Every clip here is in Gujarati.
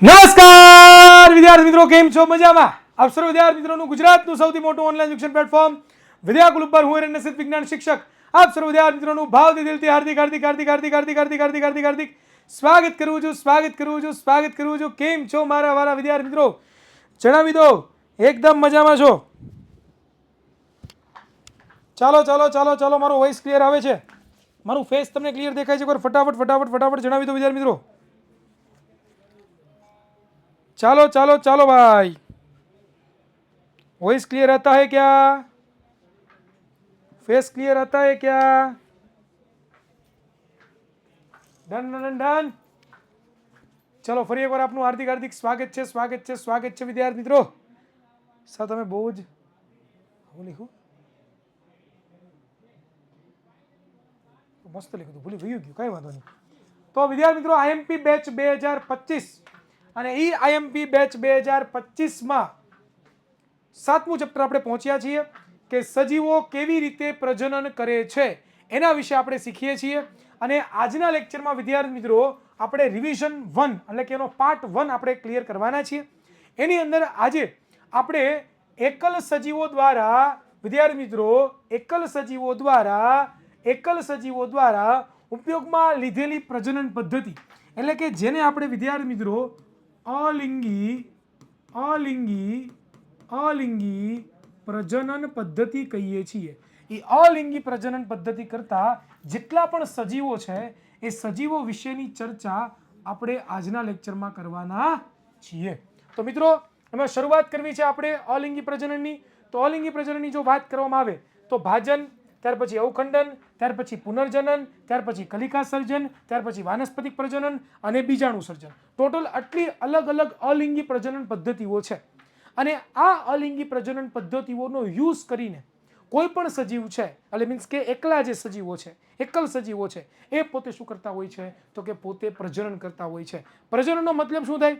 નમસ્કાર વિદ્યાર્થી મિત્રો, કેમ છો? મજામાં? આપ સર્વ વિદ્યાર્થી મિત્રોનું ગુજરાતનું સૌથી મોટું ઓનલાઈન શિક્ષણ પ્લેટફોર્મ વિદ્યાકુલ ઉપર હું રણસિદ્ધ વિજ્ઞાન શિક્ષક આપ સર્વ વિદ્યાર્થી મિત્રોનું ભાવથી દિલથી હાર્દિક હાર્દિક હાર્દિક હાર્દિક હાર્દિક હાર્દિક હાર્દિક હાર્દિક હાર્દિક સ્વાગત કરું છું. કેમ છો મારા વાલા વિદ્યાર્થી મિત્રો? જણાવી દો, એકદમ મજામાં છો? ચાલો ચાલો ચાલો ચાલો, મારો વોઇસ ક્લિયર આવે છે? મારું ફેસ તમને ક્લિયર દેખાય છે? ફટાફટ ફટાફટ ફટાફટ જણાવી દો વિદ્યાર્થી મિત્રો. चलो चलो चलो भाई, वॉइस क्लियर आता है क्या? फेस क्लियर आता है क्या? Done done done. चलो फरी एक बार आपનું हार्दिक हार्दिक स्वागत છે વિદ્યાર્થી મિત્રો. સર તમે બહુ જ લીખું મસ્ત લીખું હતું, ભૂલી ગયું, કઈ વાંધો નહીં. તો વિદ્યાર્થી મિત્રો, આઈએમપી બેચ 2025 અને ઈ આઈએમપી બેચ 2025માં 7મું ચેપ્ટર આપણે પહોંચ્યા છીએ કે સજીવો કેવી રીતે પ્રજનન કરે છે એના વિશે આપણે શીખીએ છીએ. અને આજના લેક્ચરમાં વિદ્યાર્થી મિત્રો આપણે રિવિઝન 1 એટલે કે એનો પાર્ટ 1 આપણે ક્લિયર કરવાના છીએ. એની અંદર આજે આપણે એકલ સજીવો દ્વારા વિદ્યાર્થી મિત્રો એકલ સજીવો દ્વારા ઉપયોગમાં લીધેલી પ્રજનન પદ્ધતિ એટલે કે જેને આપણે વિદ્યાર્થી મિત્રો અલિંગી પ્રજનન પદ્ધતિ કહીએ છીએ. એ અલિંગી પ્રજનન પદ્ધતિ કરતા જેટલા પણ સજીવો છે એ સજીવો વિશેની ચર્ચા આપણે આજના લેક્ચરમાં કરવાના છીએ. તો મિત્રો, એમાં શરૂઆત કરવી છે આપણે અલિંગી પ્રજનનની. તો અલિંગી પ્રજનનની જો વાત કરવામાં આવે તો ભાજન, ત્યાર પછી અવખંડન, ત્યાર પછી પુનર્જનન, ત્યાર પછી કલિકા સર્જન, ત્યાર પછી વાનસ્પતિક પ્રજનન અને બીજાણુ સર્જન. ટોટલ આટલી અલગ અલગ અલિંગી પ્રજનન પદ્ધતિઓ છે. અને આ અલિંગી પ્રજનન પદ્ધતિઓનો યુઝ કરીને કોઈ પણ સજીવ છે એટલે મીન્સ કે એકલા જે સજીવો છે, એકલ સજીવો છે, એ પોતે શું કરતા હોય છે તો કે પોતે પ્રજનન કરતા હોય છે. પ્રજનનનો મતલબ શું થાય?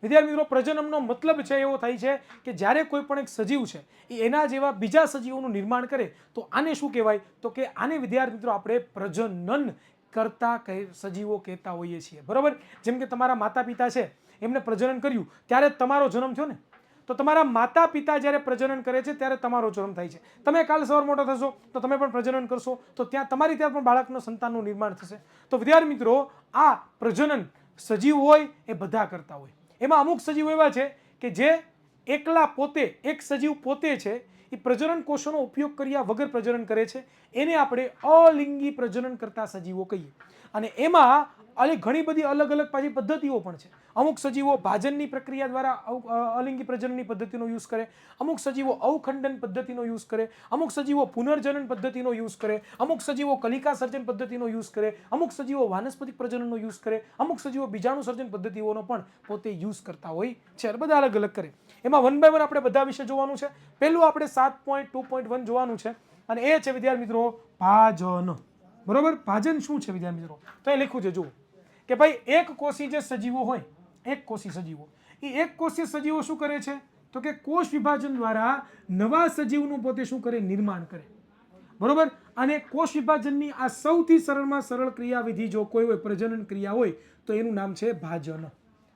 વિદ્યાર્થી મિત્રો, પ્રજનનનો મતલબ છે એવો થાય છે કે જ્યારે કોઈ પણ એક સજીવ છે એ એના જેવા બીજા સજીવોનું નિર્માણ કરે તો આને શું કહેવાય તો કે આને વિદ્યાર્થી મિત્રો આપણે પ્રજનન કરતા સજીવો કહેતા હોઈએ છીએ. બરોબર? જેમ કે તમારા માતા પિતા છે, એમને પ્રજનન કર્યું ત્યારે તમારો જન્મ થયો ને. તો તમારા માતા પિતા જ્યારે પ્રજનન કરે છે ત્યારે તમારો જન્મ થાય છે. તમે કાલ સવાર મોટા થશો તો તમે પણ પ્રજનન કરશો તો ત્યાં પણ બાળકનો સંતાનનું નિર્માણ થશે. તો વિદ્યાર્થી મિત્રો, આ પ્રજનન સજીવ હોય એ બધા કરતા હોય. એમાં અમુક સજીવ એવા છે કે જે એકલા પોતે, એક સજીવ પોતે છે એ પ્રજનન કોષોનો ઉપયોગ કર્યા વગર પ્રજનન કરે છે. એને આપણે અલિંગી પ્રજનન કરતા સજીવો કહીએ. અને એમાં ઘણી બધી અલગ અલગ પાછી પદ્ધતિઓ પણ છે. અમુક સજીવો ભાજનની પ્રક્રિયા દ્વારા અલિંગી પ્રજનનની પદ્ધતિનો યુઝ કરે, અમુક સજીવો અવખંડન પદ્ધતિનો યુઝ કરે, અમુક સજીવો પુનર્જનન પદ્ધતિનો યુઝ કરે, અમુક સજીવો કલિકા સર્જન પદ્ધતિનો યુઝ કરે, અમુક સજીવો વાનસ્પતિક પ્રજનનનો યુઝ કરે, અમુક સજીવો બીજાણુ સર્જન પદ્ધતિઓનો પણ પોતે યુઝ કરતા હોય છે. બધા અલગ અલગ કરે. એમાં 1 by 1 આપણે બધા વિશે જોવાનું છે. પહેલું આપણે 7.2.1 જોવાનું છે અને એ છે વિદ્યાર્થી મિત્રો ભાજન. બરોબર? ભાજન શું છે વિદ્યાર્થી મિત્રો? તો એ લખ્યું છે, જુઓ કે ભાઈ એક કોષી જે સજીવો હોય, એક કોષી સજીવો, એ એક કોષીય સજીવો શું કરે છે તો કે કોષ વિભાજન દ્વારા નવા સજીવનું પોતે શું કરે? નિર્માણ કરે. બરોબર? અને કોષ વિભાજનની આ સૌથી સરળમાં સરળ ક્રિયાવિધિ જો કોઈ હોય, પ્રજનન ક્રિયા હોય, તો એનું નામ છે ભાજન.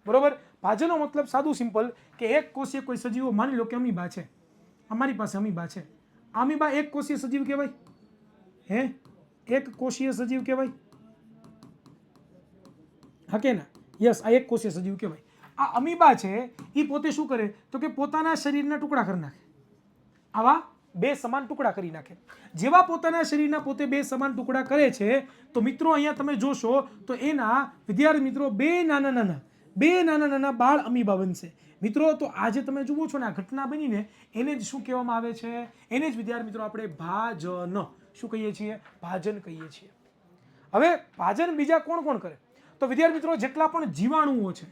બરોબર? ભાજનનો મતલબ સાદું સિમ્પલ કે એક કોષીય કોઈ સજીવો, માની લો કે અમીબા છે, અમારી પાસે અમીબા છે. અમીબા એક કોષીય સજીવ કહેવાય? એક કોષીય સજીવ કહેવાય? હા કે ના? યસ, આ એક કોષીય સજીવ કહેવાય. આ અમીબા છે એ પોતે શું કરે તો કે પોતાના શરીરના ટુકડા કરી નાખે. આવા 2 સમાન ટુકડા કરી નાખે. જેવા પોતાના શરીરના પોતે 2 સમાન ટુકડા કરે છે તો મિત્રો અહીંયા તમે જોશો તો એના વિદ્યાર્થી મિત્રો 2 નાના બાળ અમીબા બનશે. મિત્રો, તો આજે તમે જુઓ છો ને આ ઘટના બનીને એને જ શું કહેવામાં આવે છે? એને જ વિદ્યાર્થી મિત્રો આપણે ભાજન શું કહીએ છીએ? ભાજન કહીએ છીએ. હવે ભાજન બીજા કોણ કોણ કરે? તો વિદ્યાર્થી મિત્રો, જેટલા પણ જીવાણુઓ છે,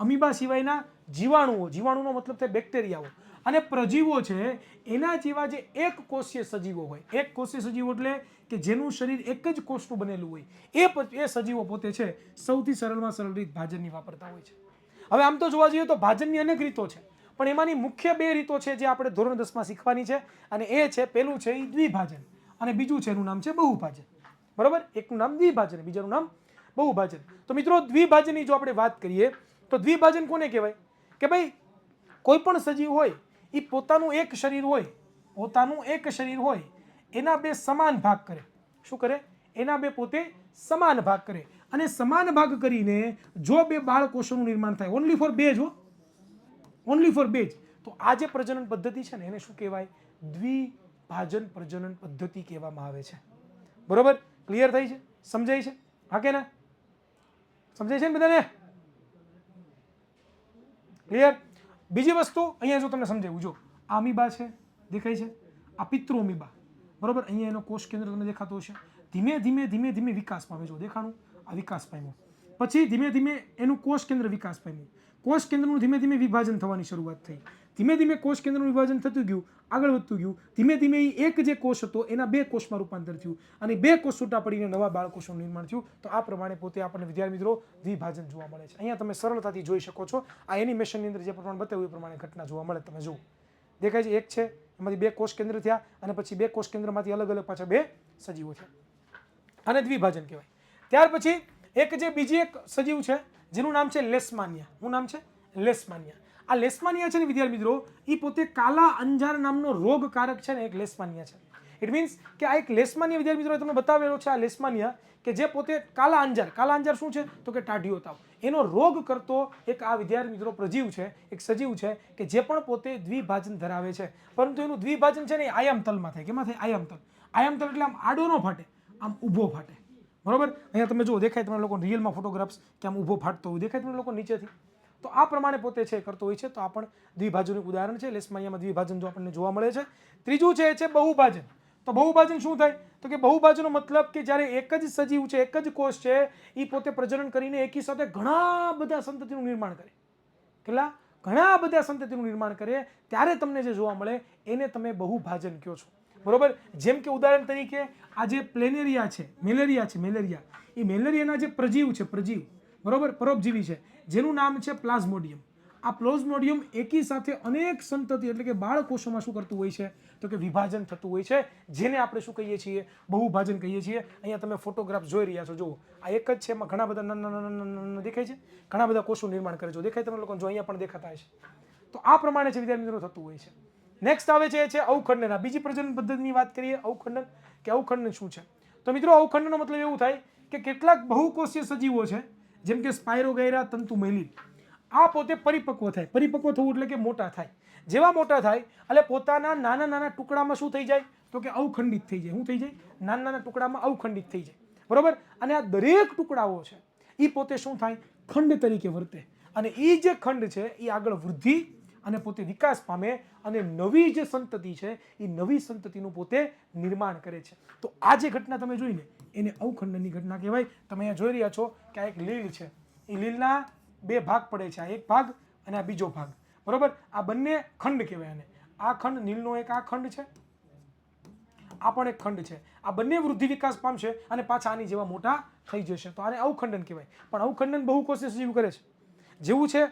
અમીબા સિવાયના જીવાણુનો મતલબ થાય બેક્ટેરિયાઓ અને પ્રજીવો છે, એના જેવા જે એક કોષીય સજીવો હોય, એક કોષીય સજીવો એટલે કે જેનું શરીર એક જ કોષનું બનેલું હોય, એ સજીવો પોતે છે સૌથી સરળમાં સરળ રીત ભાજનની વાપરતા હોય છે. હવે આમ તો જોવા જઈએ તો ભાજનની અનેક રીતો છે, પણ એમાંની મુખ્ય 2 રીતો છે જે આપણે ધોરણ 10માં શીખવાની છે. અને એ છે, પહેલું છે એ દ્વિભાજન અને બીજું છે એનું નામ છે બહુભાજન. બરોબર? એકનું નામ દ્વિભાજન, બીજાનું નામ બહુભાજન. તો મિત્રો દ્વિભાજનની જો આપણે વાત કરીએ તો દ્વિભાજન કોને કહેવાય કે ભાઈ કોઈ પણ સજીવ હોય એ પોતાનું એક શરીર હોય એના બે સમાન ભાગ કરે. શું કરે? એના બે પોતે સમાન ભાગ કરે અને સમાન ભાગ કરીને જો બે બાળકોષોનું નિર્માણ થાય ઓનલી ફોર બે જ તો આ જે પ્રજનન પદ્ધતિ છે ને એને શું કહેવાય? દ્વિભાજન પ્રજનન પદ્ધતિ કહેવામાં આવે છે. બરોબર? ક્લિયર થઈ છે? સમજાય છે? હા કે ના? સમજાય છે ને બધાને? ક્લિયર? બીજી વસ્તુ અહીંયા જો તમને સમજાવું, જો આ અમીબા છે, દેખાય છે? આ પિતૃ અમીબા. બરોબર? અહીંયા એનો કોષ કેન્દ્ર તમને દેખાતો હશે. ધીમે ધીમે વિકાસ પામે. જો દેખાણું? આ વિકાસ પામ્યો. પછી ધીમે ધીમે એનું કોષ કેન્દ્ર વિકાસ પામ્યું. કોષ કેન્દ્રનું ધીમે ધીમે વિભાજન થવાની શરૂઆત થઈ. ધીમે ધીમે કોષ કેન્દ્રનું વિભાજન થતું ગયું, આગળ વધતું ગયું. ધીમે ધીમે એક જે કોષ હતો એના બે કોષમાં રૂપાંતર થયું અને બે કોષ છૂટા પડીને નવા બાળકોષનું નિર્માણ થયું. તો આ પ્રમાણે પોતે આપણને વિદ્યાર્થી મિત્રો દ્વિભાજન જોવા મળે છે. અહીંયા તમે સરળતાથી જોઈ શકો છો. આ એનિમેશનની અંદર જે પ્રમાણે બતાવ્યું એ પ્રમાણે ઘટના જોવા મળે. તમે જુઓ, દેખાય છે? એક છે, એમાંથી બે કોષ કેન્દ્ર થયા અને પછી બે કોષ કેન્દ્રમાંથી અલગ અલગ પાછા બે સજીવો થયા. આને દ્વિભાજન કહેવાય. ત્યાર પછી બીજી એક સજીવ છે જેનું નામ છે લેશમાનિયા. શું નામ છે? લેશમાનિયા. આ લેશમાનિયા છે ને વિદ્યાર્થી મિત્રો, એ પોતે કાલા અંજાર નામનો રોગકારક છે ને એક લેશમાનિયા છે. ઇટ મીન્સ કે આ એક લેશમાનિયા વિદ્યાર્થી મિત્રો તમને બતાવેલો છે. આ લેશમાનિયા કે જે પોતે કાલા અંજાર શું છે તો કે ટાઢિયો તાવ, એનો રોગ કરતો એક આ વિદ્યાર્થી મિત્રો પ્રજીવ છે, એક સજીવ છે કે જે પણ પોતે દ્વિભાજન ધરાવે છે. પરંતુ એનું દ્વિભાજન છે ને આયામ તલમાં થાય. કેમાં થાય? આયામ તલ એટલે આમ આડો ન ફાટે, આમ ઊભો ફાટે. બરોબર? અહીંયા તમે જુઓ, દેખાય તમને લોકો રિયલમાં ફોટોગ્રાફ્સ કે આમ ઊભો ફાટતો હોય દેખાય તમને લોકો નીચેથી. તો આ પ્રમાણે પોતે છે કરતો હોય છે. તો આ પણ દ્વિભાજનનું ઉદાહરણ છે. લેશમાનિયામાં દ્વિભાજન જો આપણને જોવા મળે છે. ત્રીજું છે બહુભાજન. તો બહુભાજન શું થાય તો કે બહુભાજનનો મતલબ કે જ્યારે એક જ સજીવ છે, એક જ કોષ છે, એ પોતે પ્રજનન કરીને એકી સાથે ઘણા બધા સંતતિનું નિર્માણ કરે. ઘણા બધા સંતતિનું નિર્માણ કરે ત્યારે તમને જે જોવા મળે એને તમે બહુભાજન કહો છો. બરોબર? જેમ કે ઉદાહરણ તરીકે આ જે મેલેરિયા, એ મેલેરિયાના જે પ્રજીવ બરોબર, પરોપજીવી છે જેનું નામ છે પ્લાઝ્મોડિયમ. આ પ્લાઝ્મોડિયમ એકી સાથે અનેક સંતતિ એટલે કે બાળકોષોમાં શું કરતું હોય છે તો કે વિભાજન થતું હોય છે, જેને આપણે શું કહીએ છીએ? બહુભાજન કહીએ છીએ. અહીંયા તમે ફોટોગ્રાફ જોઈ રહ્યા છો. જુઓ, આ એક જ છે, એમાં ઘણા બધા નાના દેખાય છે, ઘણા બધા કોષો નિર્માણ કરે છે. દેખાય તમને લોકો? જો અહીંયા પણ દેખાતા હશે. તો આ પ્રમાણે છે વિદ્યાર્થી મિત્રો થતું હોય છે. નેક્સ્ટ આવે છે અવખંડન. બીજી પ્રજનન પદ્ધતિની વાત કરીએ, અવખંડન. કે અવખંડન શું છે? તો મિત્રો અવખંડનનો મતલબ એવું થાય કે કેટલાક બહુકોષીય સજીવો છે જેમ કે સ્પાયરોગાયરા તંતુ મેલિન, આ પોતે પરિપક્વ થાય. પરિપક્વ થવું એટલે કે મોટા થાય. જેવા મોટા થાય એટલે પોતાના નાના ટુકડામાં શું થઈ જાય તો કે અવખંડિત થઈ જાય. શું થઈ જાય? નાના ટુકડામાં અવખંડિત થઈ જાય. બરોબર? અને આ દરેક ટુકડાઓ છે એ પોતે શું થાય? ખંડ તરીકે વર્તે. અને એ જે ખંડ છે એ આગળ વૃદ્ધિ અને પોતે વિકાસ પામે અને નવી જે સંતતિ છે એ નવી સંતતિનું પોતે નિર્માણ કરે છે. તો આ જે ઘટના તમે જોઈને એને અવખંડનની ઘટના કહેવાય. તમે અહીંયા જોઈ રહ્યા છો કે આ એક લીલ છે, એ લીલના બે ભાગ પડે છે, આ એક ભાગ અને આ બીજો ભાગ. બરોબર? આ બંને ખંડ કહેવાય. અને આ ખંડ નીલનો એક આ ખંડ છે, આ પણ એક ખંડ છે. આ બંને વૃદ્ધિ વિકાસ પામશે અને પાછા આની જેવા મોટા થઈ જશે. તો આને અવખંડન કહેવાય. પણ અવખંડન બહુકોષીય સજીવ કરે છે, જેવું છે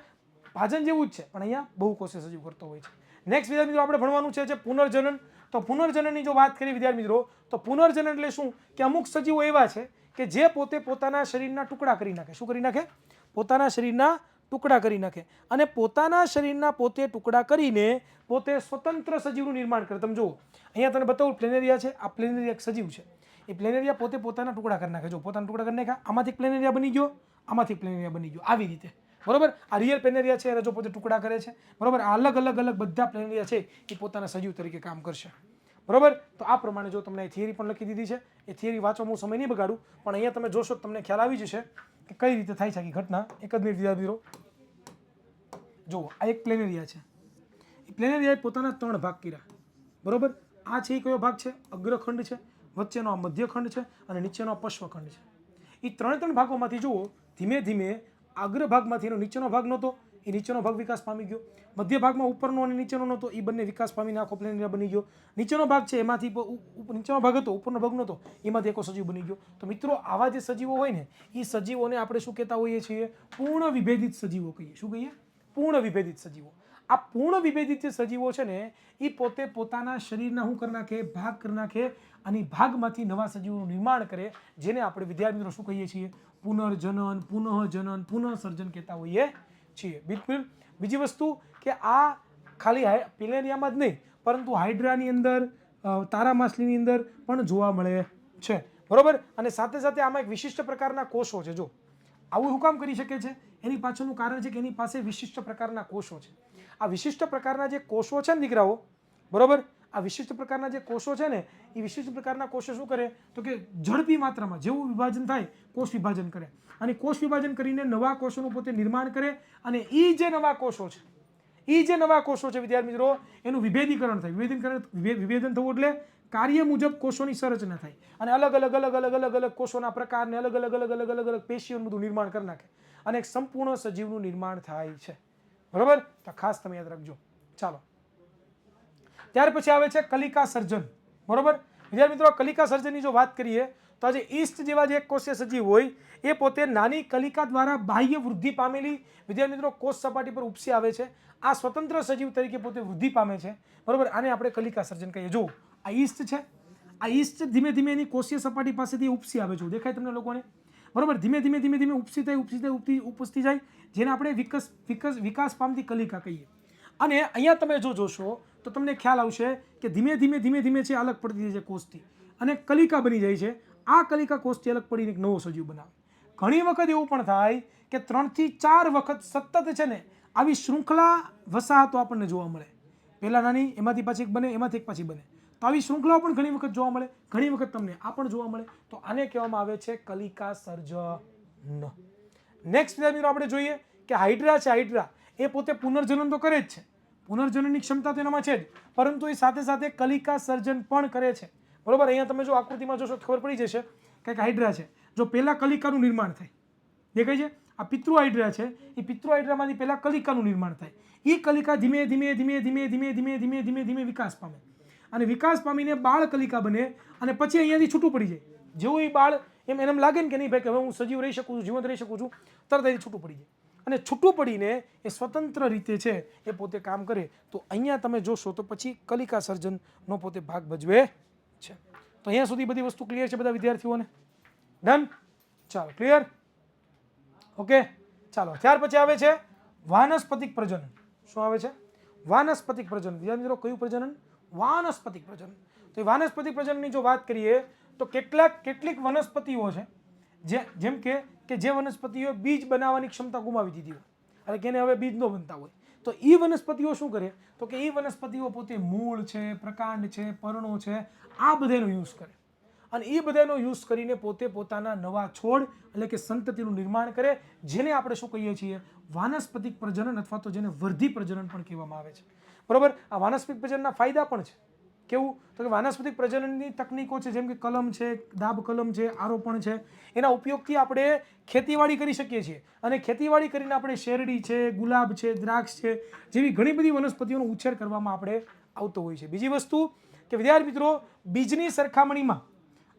ભાજન જેવું જ છે, પણ અહીંયા બહુકોષીય સજીવ કરતો હોય છે. નેક્સ્ટ વિદ્યાર્થી મિત્રો આપણે ભણવાનું છે પુનર્જનન. તો પુનર્જનનની જો વાત કરીએ વિદ્યાર્થી મિત્રો, તો પુનર્જનન એટલે શું કે અમુક સજીવો એવા છે કે જે પોતે પોતાના શરીરના ટુકડા કરી નાખે. શું કરી નાખે? પોતાના શરીરના ટુકડા કરી નાખે. અને પોતાના શરીરના પોતે ટુકડા કરીને પોતે સ્વતંત્ર સજીવનું નિર્માણ કરે. તમે જુઓ, અહીંયા તને બતાવું, પ્લેનેરિયા છે. આ પ્લેનેરિયા એક સજીવ છે. એ પ્લેનેરિયા પોતે પોતાના ટુકડા કરી નાખે. જો પોતાના ટુકડા કરી નાખ્યા, આમાંથી પ્લેનેરિયા બની ગયો, આમાંથી પ્લેનેરિયા બની ગયો, આવી રીતે. બરોબર? આ રિયલ પ્લેનેરિયા છે, જો પોતે ટુકડા કરે છે. બરોબર? આ અલગ બધા પ્લેનેરિયા છે એ પોતાના સજીવ તરીકે કામ કરશે. બરોબર? તો આ પ્રમાણે જો તમને થિયરી પણ લખી દીધી છે. એ થિયરી વાંચવા હું સમય નહીં બગાડું, પણ અહીંયા તમે જોશો તમને ખ્યાલ આવી જશે કે કઈ રીતે થાય છે આખી ઘટના. એક જ મિનિટ વિદ્યાર્થીઓ જુઓ, આ એક પ્લેનેરિયા છે. એ પ્લેનેરિયાએ પોતાના 3 ભાગ કર્યા. બરોબર? આ છે એ કયો ભાગ છે? અગ્રખંડ છે, વચ્ચેનો આ મધ્યખંડ છે અને નીચેનો આ પશ્વખંડ છે. એ 3 ભાગોમાંથી જુઓ, ધીમે ધીમે અગ્રભાગમાંથી એનો નીચેનો ભાગ નહોતો, એ નીચેનો ભાગ વિકાસ પામી ગયો. મધ્ય ભાગમાં ઉપરનો અને નીચેનો નહોતો, એ બંને વિકાસ પામીને આખો પ્લેનેરિયા બની ગયો. નીચેનો ભાગ છે એમાંથી નીચેનો ભાગ હતો, ઉપરનો ભાગ નહોતો, એમાંથી એકો સજીવ બની ગયો. તો મિત્રો આવા જે સજીવો હોય ને એ સજીવોને આપણે શું કહેતા હોઈએ છીએ? પૂર્ણ વિભેદિત સજીવો કહીએ. શું કહીએ? પૂર્ણ વિભેદિત સજીવો. આ પૂર્ણ વિભેદિત જે સજીવો છે ને એ પોતે પોતાના શરીરના શું કરી નાખે, ભાગ કરી નાખે અને ભાગમાંથી નવા સજીવોનું નિર્માણ કરે, જેને આપણે વિદ્યાર્થી મિત્રો શું કહીએ છીએ? પુનર્જનન, પુનઃજનન, પુનઃસર્જન કહેતા હોઈએ છીએ. બિલકુલ. બીજી વસ્તુ કે આ ખાલી પિલેનિયામાં જ નહીં, પરંતુ હાઇડ્રાની અંદર, તારા માછલીની અંદર પણ જોવા મળે છે. બરોબર. અને સાથે સાથે આમાં એક વિશિષ્ટ પ્રકારના કોષો છે. જો આવું શું કામ કરી શકે છે? એની પાછળનું કારણ છે કે એની પાસે વિશિષ્ટ પ્રકારના કોષો છે. આ વિશિષ્ટ પ્રકારના જે કોષો છે ને દીકરાઓ, બરોબર, આ વિશિષ્ટ પ્રકારના જે કોષો છે ને એ વિશિષ્ટ પ્રકારના કોષો શું કરે તો કે ઝડપી માત્રામાં જેવું વિભાજન થાય કોષ વિભાજન કરે, અને કોષ વિભાજન કરીને નવા કોષોનું પોતે નિર્માણ કરે, અને એ જે નવા કોષો છે વિદ્યાર્થી મિત્રો એનું વિભેદીકરણ થાય. વિભેદન થવું એટલે કાર્ય મુજબ કોષોની સંરચના થાય, અને અલગ અલગ કોષોના પ્રકારને અલગ પેશીઓનું બધું નિર્માણ કરી નાખે, અને એક સંપૂર્ણ સજીવનું નિર્માણ થાય છે. બરોબર. તો ખાસ તમે યાદ રાખજો. ચાલો, ત્યાર પછી આવે છે કલિકા સર્જન. બરોબર. વિદ્યાર્થી મિત્રો, કલિકા સર્જનની જો વાત કરીએ તો આજે ઈસ્ટ જેવા જે એક કોષીય સજીવ હોય એ પોતે નાની કલિકા દ્વારા બાહ્ય વૃદ્ધિ પામેલી વિદ્યાર્થી મિત્રો કોષ સપાટી પર ઉપસી આવે છે. આ સ્વતંત્ર સજીવ તરીકે પોતે વૃદ્ધિ પામે છે. બરોબર. આને આપણે કલિકા સર્જન કહીએ. જો આ ઈસ્ટ છે, આ ઈસ્ટ ધીમે ધીમે એની કોષીય સપાટી પાસેથી ઉપસી આવે છે. દેખાય તમને લોકોને? બરોબર. ધીમે ધીમે ઉપસતી જાય, જેને આપણે વિકાસ પામતી કલિકા કહીએ. અને અહીંયા તમે જો જોશો તો તમને ખ્યાલ આવશે કે ધીમે ધીમે છે અલગ પડતી જાય છે કોષથી, અને કલિકા બની જાય છે. આ કલિકા કોષથી અલગ પડીને એક નવો સજીવ બનાવે. ઘણી વખત એવું પણ થાય કે 3 થી 4 વખત સતત છે ને આવી શૃંખલા વસાહતો આપણને જોવા મળે. પહેલા નાની, એમાંથી પાછી એક બને, એમાંથી એક પાછી બને. તો આવી શૃંખલાઓ પણ ઘણી વખત જોવા મળે, ઘણી વખત તમને આ પણ જોવા મળે. તો આને કહેવામાં આવે છે કલિકા સર્જન. નેક્સ્ટ મિત્રો આપણે જોઈએ કે હાઇડ્રા છે. હાઇડ્રા એ પોતે પુનર્જનન તો કરે જ છે, પુનર્જનનની ક્ષમતા તો એનામાં છે જ, પરંતુ એ સાથે સાથે કલિકા સર્જન પણ કરે છે. બરોબર. અહીંયા તમે જો આકૃતિમાં જોશો ખબર પડી જશે કે હાઇડ્રા છે. જો પહેલા કલિકાનું નિર્માણ થાય, દેખાય છે? આ પિતૃ હાઇડ્રા છે, એ પિતૃ હાઇડ્રામાંથી પહેલા કલિકાનું નિર્માણ થાય. એ કલિકા ધીમે વિકાસ પામે, અને વિકાસ પામીને બાળ કલિકા બને, અને પછી અહીંયાથી છૂટું પડી જાય. જેવું એ બાળ એમ લાગે ને કે નહીં ભાઈ કે હવે હું સજીવ રહી શકું છું, જીવંત રહી શકું છું, તરત અહીંથી છૂટું પડી જાય, અને છૂટું પડીને એ સ્વતંત્ર રીતે છે એ પોતે કામ કરે. તો અહીંયા તમે જોશો તો પછી કલિકા સર્જનનો પોતે ભાગ ભજવે છે. તો અહીંયા સુધી બધી વસ્તુ ક્લિયર છે બધા વિદ્યાર્થીઓને? ડન. ચાલો, ક્લિયર? ઓકે. ચાલો, ત્યાર પછી આવે છે વાનસ્પતિક પ્રજનન. શું આવે છે? વાનસ્પતિક પ્રજનન. વિદ્યાર્થી મિત્રો, કયું પ્રજનન? વાનસ્પતિક પ્રજનન. તો એ વાનસ્પતિક પ્રજનનની જો વાત કરીએ તો કેટલીક વનસ્પતિઓ છે જેમ કે જે વનસ્પતિઓ બીજ બનાવવાની ક્ષમતા ગુમાવી દીધી હોય, અને કે એને હવે બીજ ન બનતા હોય, તો એ વનસ્પતિઓ શું કરે તો કે એ વનસ્પતિઓ પોતે મૂળ છે, પ્રકાંડ છે, પર્ણો છે, આ બધાનો યુઝ કરે, અને એ બધાનો યુઝ કરીને પોતે પોતાના નવા છોડ એટલે કે સંતતિનું નિર્માણ કરે, જેને આપણે શું કહીએ છીએ? વાનસ્પતિક પ્રજનન, અથવા તો જેને વર્ધી પ્રજનન પણ કહેવામાં આવે છે. બરોબર. આ વાનસ્પતિક પ્રજનનના ફાયદા પણ છે. કેવું તો કે વાનસ્પતિક પ્રજનનની તકનીકો છે, જેમ કે કલમ છે, દાબ કલમ છે, આરોપણ છે, એના ઉપયોગથી આપણે ખેતીવાડી કરી શકીએ છીએ, અને ખેતીવાડી કરીને આપણે શેરડી છે, ગુલાબ છે, દ્રાક્ષ છે જેવી ઘણી બધી વનસ્પતિઓનો ઉછેર કરવામાં આપણે આવતો હોય છે. બીજી વસ્તુ કે વિદ્યાર્થી મિત્રો, બીજની સરખામણીમાં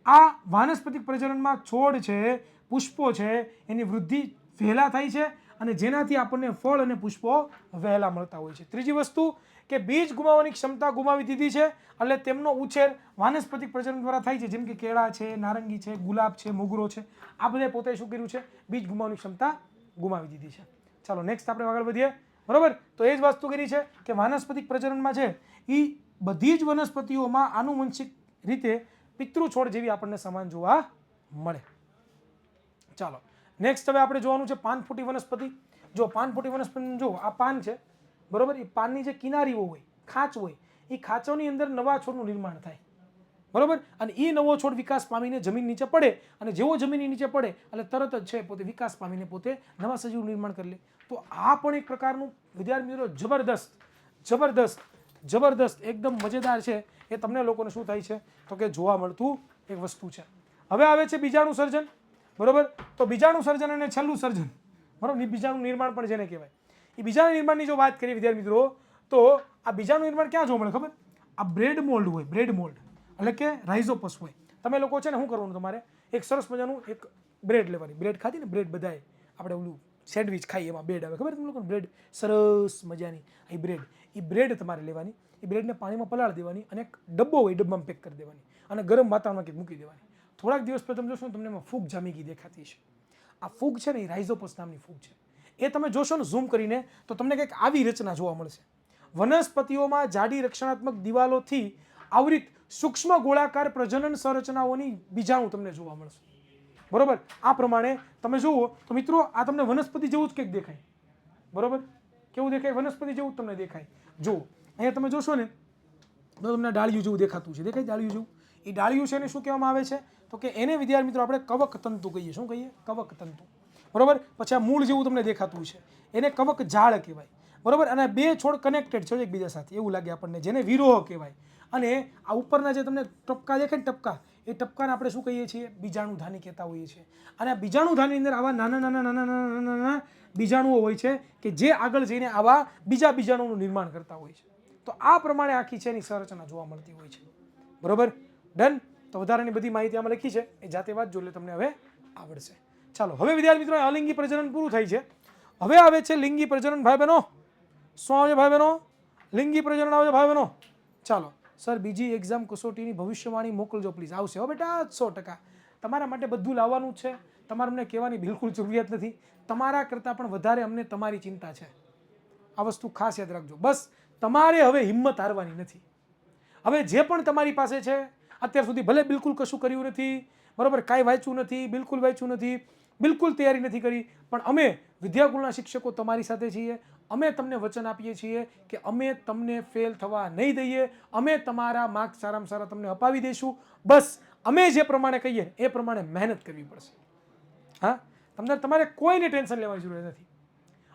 આ વાનસ્પતિક પ્રજનનમાં છોડ છે, પુષ્પો છે, એની વૃદ્ધિ વહેલા થાય છે, અને જેનાથી આપણને ફળ અને પુષ્પો વહેલા મળતા હોય છે. ત્રીજી વસ્તુ કે બીજ ગુમાવવાની ક્ષમતા ગુમાવી દીધી છે, એટલે તેમનો ઉછેર વાનસ્પતિક પ્રજનન દ્વારા થાય છે, જેમ કે કેળા છે, નારંગી છે, ગુલાબ છે, મોગરો છે, આ બધે પોતે શું કર્યું છે? બીજ ગુમાવવાની ક્ષમતા ગુમાવી દીધી છે. ચાલો, નેક્સ્ટ આપણે આગળ વધીએ. બરોબર. તો એ જ વસ્તુ કરી છે કે વાનસ્પતિક પ્રજનનમાં છે એ બધી જ વનસ્પતિઓમાં આનુવંશિક રીતે પિતૃ છોડ જેવી આપણને સમાન જોવા મળે. ચાલો, નેક્સ્ટ હવે આપણે જોવાનું છે પાનફૂટી વનસ્પતિ. જો પાનફૂટી વનસ્પતિ, જો આ પાન છે, બરોબર. એ પાનની જે કિનારીઓ હોય, ખાંચ હોય, એ ખાંચોની અંદર નવા છોડનું નિર્માણ થાય. બરોબર. અને એ નવો છોડ વિકાસ પામીને જમીન નીચે પડે, અને જેવો જમીન નીચે પડે એટલે તરત જ છે પોતે વિકાસ પામીને પોતે નવા સજીવનું નિર્માણ કરી લે. તો આ પણ એક પ્રકારનું વિદ્યાર્થી મિત્રો જબરદસ્ત એકદમ મજેદાર છે. એ તમને લોકોને શું થાય છે તો કે જોવા મળતું એક વસ્તુ છે. હવે આવે છે બીજાણુ સર્જન. બરોબર. તો બીજાણુ સર્જન અને છેલ્લું સર્જન, બરોબર, બીજાણુ નિર્માણ પણ જેને કહેવાય. એ બીજાણુ નિર્માણની જો વાત કરીએ વિદ્યાર્થી મિત્રો, તો આ બીજાણુ નિર્માણ ક્યાં જોવા મળે ખબર? આ બ્રેડ મોલ્ડ હોય, બ્રેડ મોલ્ડ એટલે કે રાઇઝોપસ હોય. તમે લોકો છે ને શું કરવાનું, તમારે એક સરસ મજાનું એક બ્રેડ લેવાની. બ્રેડ ખાધી ને, બ્રેડ બધાએ આપણે ઓલું સેન્ડવિચ ખાઈએ એમાં બ્રેડ આવે, ખબર તમને લોકોને બ્રેડ સરસ મજાની, એ બ્રેડ તમારે લેવાની, એ બ્રેડને પાણીમાં પલાળી દેવાની અને એક ડબ્બો હોય ડબ્બામાં પેક કરી દેવાની અને ગરમ વાતાવરણમાં કંઈક મૂકી દેવાની. થોડાક દિવસ પછી તમે જોશો તમને એમાં ફૂગ જામી ગઈ દેખાતી છે. આ ફૂગ છે ને એ રાઇઝોપસ નામની ફૂગ છે. એ તમે જોશો ને ઝૂમ કરીને તો તમને કંઈક આવી રચના જોવા મળશે. વનસ્પતિઓમાં જાડી રક્ષણાત્મક દિવાલોથી આવૃત સૂક્ષ્મ ગોળાકાર પ્રજનન સંરચનાઓની બીજાણુ તમને જોવા મળશે. બરોબર, આ પ્રમાણે તમે જુઓ તો મિત્રો આ તમને વનસ્પતિ જેવું જ કંઈક દેખાય. બરોબર, કેવું દેખાય? વનસ્પતિ જેવું જ તમને દેખાય. જુઓ અહીંયા તમે જોશો ને તો તમને ડાળિયું જેવું દેખાતું છે, દેખાય ડાળિયું જેવું? એ ડાળિયું છે એને શું કહેવામાં આવે છે તો કે એને વિદ્યાર્થી મિત્રો આપણે કવક તંતુ કહીએ. શું કહીએ? કવક તંતુ. બરોબર, પછી આ મૂળ જેવું તમને દેખાતું છે એને કવક જાળ કહેવાય. બરોબર, અને બે છોડ કનેક્ટેડ છે એકબીજા સાથે એવું લાગે આપણને, જેને વિરોહ કહેવાય. અને આ ઉપરના જે તમને ટપકા દેખાય ને ટપકા, એ ટપકાને આપણે શું કહીએ છીએ? બીજાણુધાની કહેતા હોઈએ છીએ. અને આ બીજાણુધાની અંદર આવા નાના નાના નાના નાના નાના બીજાણુઓ હોય છે કે જે આગળ જઈને આવા બીજા બીજાણુઓનું નિર્માણ કરતા હોય છે. તો આ પ્રમાણે આખી છે એની સંરચના જોવા મળતી હોય છે. બરોબર, ડન. તો વધારાની બધી માહિતી આમાં લખી છે એ જાતે વાંચજો એટલે તમને હવે આવડશે. ચાલો હવે વિદ્યાર્થી મિત્રો અલિંગી પ્રજનન પૂરું થાય છે. હવે આવે છે લિંગી પ્રજનન. ભાઈ બહેનો શું આવે છે? ભાઈ બહેનો લિંગી પ્રજનન આવે છે ભાઈ બહેનો. ચાલો સર બીજી એક્ઝામ કસોટીની ભવિષ્યવાણી મોકલજો પ્લીઝ. આવશે હો બેટા, 100%. તમારા માટે બધું લાવવાનું જ છે. તમારે અમને કહેવાની બિલકુલ જરૂરિયાત નથી. તમારા કરતાં પણ વધારે અમને તમારી ચિંતા છે. આ વસ્તુ ખાસ યાદ રાખજો. બસ તમારે હવે હિંમત હારવાની નથી. હવે જે પણ તમારી પાસે છે અત્યાર સુધી ભલે બિલકુલ કશું કર્યું નથી, બરાબર, કાંઈ વાંચ્યું નથી, બિલકુલ વાંચ્યું નથી, બિલકુલ તૈયારી નથી કરી, પણ અમે વિદ્યાકુલના શિક્ષકો તમારી સાથે છીએ. અમે તમને વચન આપીએ છીએ કે અમે તમને ફેલ થવા નહીં દઈએ. અમે તમારા માર્ક્સ સારામાં સારા તમને અપાવી દઈશું. બસ અમે જે પ્રમાણે કહીએ એ પ્રમાણે મહેનત કરવી પડશે. હા, તમારે કોઈને ટેન્શન લેવાની જરૂર નથી.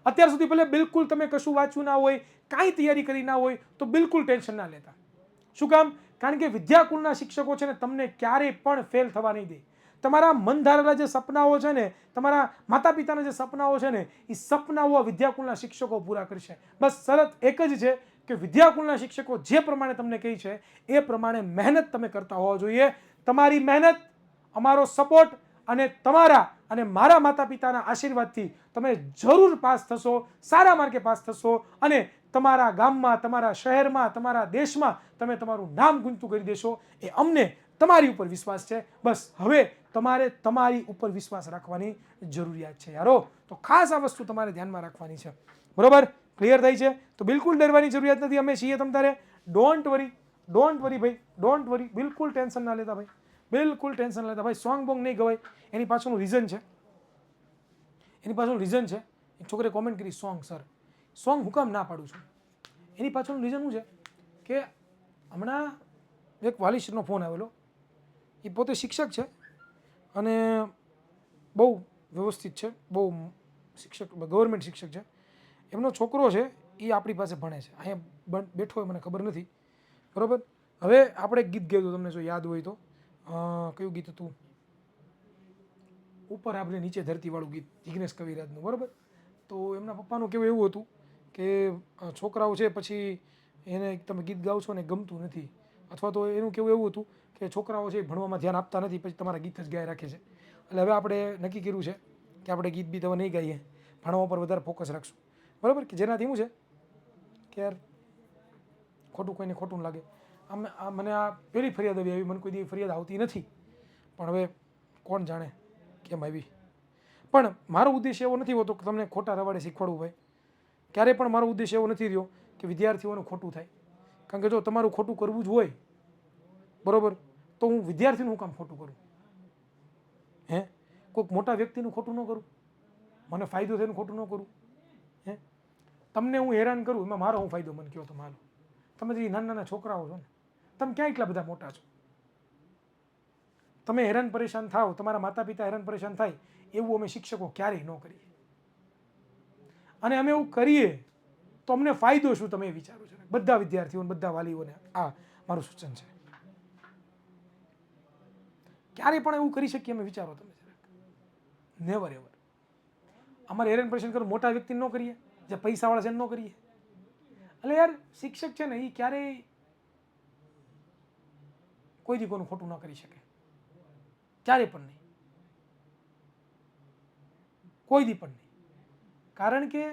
અત્યાર સુધી ભલે બિલકુલ તમે કશું વાંચ્યું ના હોય, કાંઈ તૈયારી કરી ના હોય તો બિલકુલ ટેન્શન ના લેતા. શું કામ? કારણ કે વિદ્યાકુલના શિક્ષકો છે ને તમને ક્યારેય પણ ફેલ થવા નહીં દે. તમારા મન ધારેલા જે સપનાઓ છે ને, તમારા માતા પિતાના જે સપનાઓ છે ને, એ સપનાઓ વિદ્યાકુલના શિક્ષકો પૂરા કરશે. બસ શરત એક જ છે કે વિદ્યાકુલના શિક્ષકો જે પ્રમાણે તમને કહે છે એ પ્રમાણે મહેનત તમે કરતા હોવા જોઈએ. તમારી મહેનત, અમારો સપોર્ટ અને તમારા અને મારા માતા પિતાના આશીર્વાદથી તમે જરૂર પાસ થશો, સારા માર્કે પાસ થશો અને તમારા ગામમાં, તમારા શહેરમાં, તમારા દેશમાં તમે તમારું નામ ગુંજતું કરી દેશો. એ અમને તમારી ઉપર વિશ્વાસ છે. બસ હવે તમારે તમારી ઉપર વિશ્વાસ રાખવાની જરૂરિયાત છે યારો. તો ખાસ આ વસ્તુ તમારે ધ્યાનમાં રાખવાની છે. બરોબર, ક્લિયર થાય છે? તો બિલકુલ ડરવાની જરૂરિયાત નથી. અમે છીએ તમ તારે. ડોન્ટ વરી ભાઈ, ડોન્ટ વરી. બિલકુલ ટેન્શન ના લેતા ભાઈ, બિલકુલ ટેન્શન લેતા ભાઈ. સોંગ બોંગ નહીં ગવાય. એની પાછળનું રીઝન છે, એક છોકરે કોમેન્ટ કરી સોંગ. સર સોંગ હું કામ ના પાડું છું? એની પાછળનું રીઝન શું છે કે હમણાં એક વાલીશ્રીનો ફોન આવેલો. એ પોતે શિક્ષક છે અને બહુ વ્યવસ્થિત છે, બહુ શિક્ષક, ગવર્મેન્ટ શિક્ષક છે. એમનો છોકરો છે એ આપણી પાસે ભણે છે, અહીંયા બેઠો હોય મને ખબર નથી. બરાબર, હવે આપણે ગીત ગાયું તમને જો યાદ હોય તો, કયું ગીત હતું? ઉપર આપણે નીચે ધરતીવાળું ગીત, જિગ્નેશ કવિરાજનું. બરાબર, તો એમના પપ્પાનું કેવું એવું હતું કે છોકરાઓ છે પછી એને તમે ગીત ગાઓ છો ને ગમતું નથી, અથવા તો એનું કેવું એવું હતું કે છોકરાઓ છે ભણવામાં ધ્યાન આપતા નથી, પછી તમારા ગીત જ ગાઈ રાખે છે. એટલે હવે આપણે નક્કી કર્યું છે કે આપણે ગીત બી હવે નહીં ગાઈએ, ભણવા પર વધારે ફોકસ રાખશું. બરાબર, કે જેનાથી શું છે કે યાર ખોટું કોઈને ખોટું લાગે. મને આ પહેલી ફરિયાદ આવી, મને કોઈ દી ફરિયાદ આવતી નથી, પણ હવે કોણ જાણે કેમ આવી. પણ મારો ઉદ્દેશ એવો નથી હોતો કે તમને ખોટા રવાડે શીખવાડવું ભાઈ. ક્યારેય પણ મારો ઉદ્દેશ એવો નથી રહ્યો કે વિદ્યાર્થીઓનું ખોટું થાય. કારણ કે જો તમારું ખોટું કરવું જ હોય, બરાબર, તો હું વિદ્યાર્થીનું કામ ખોટું કરું? કોઈક મોટા વ્યક્તિનું ખોટું ન કરું? મને ફાયદો થાય એનું ખોટું ન કરું? તમને હું હેરાન કરું એમાં મારો હું ફાયદો? મને કહો તો મારો. તમે જે નાના નાના છોકરાઓ છો ને, તમે ક્યાં એટલા બધા મોટા છો? તમે હેરાન પરેશાન થાવ, તમારા માતા પિતા હેરાન પરેશાન થાય એવું અમે શિક્ષકો ક્યારેય ન કરીએ. અને અમે એવું કરીએ તો અમને ફાયદો શું તમે વિચારો છો? બધા વિદ્યાર્થીઓને, બધા વાલીઓને આ મારું સૂચન છે. ક્યારે પણ એવું કરી શકીએ અમે? વિચારો તમે જરાક. Never ever. અમારે હેરાન પરેશાન કરો મોટા વ્યક્તિને ન કરીએ, જે પૈસાવાળા છે એને ન કરીએ. એટલે યાર શિક્ષક છે ને એ ક્યારેય કોઈ દી કોઈનું ખોટું ન કરી શકે, ક્યારે પણ નહીં, કોઈ દી પણ નહીં. કારણ કે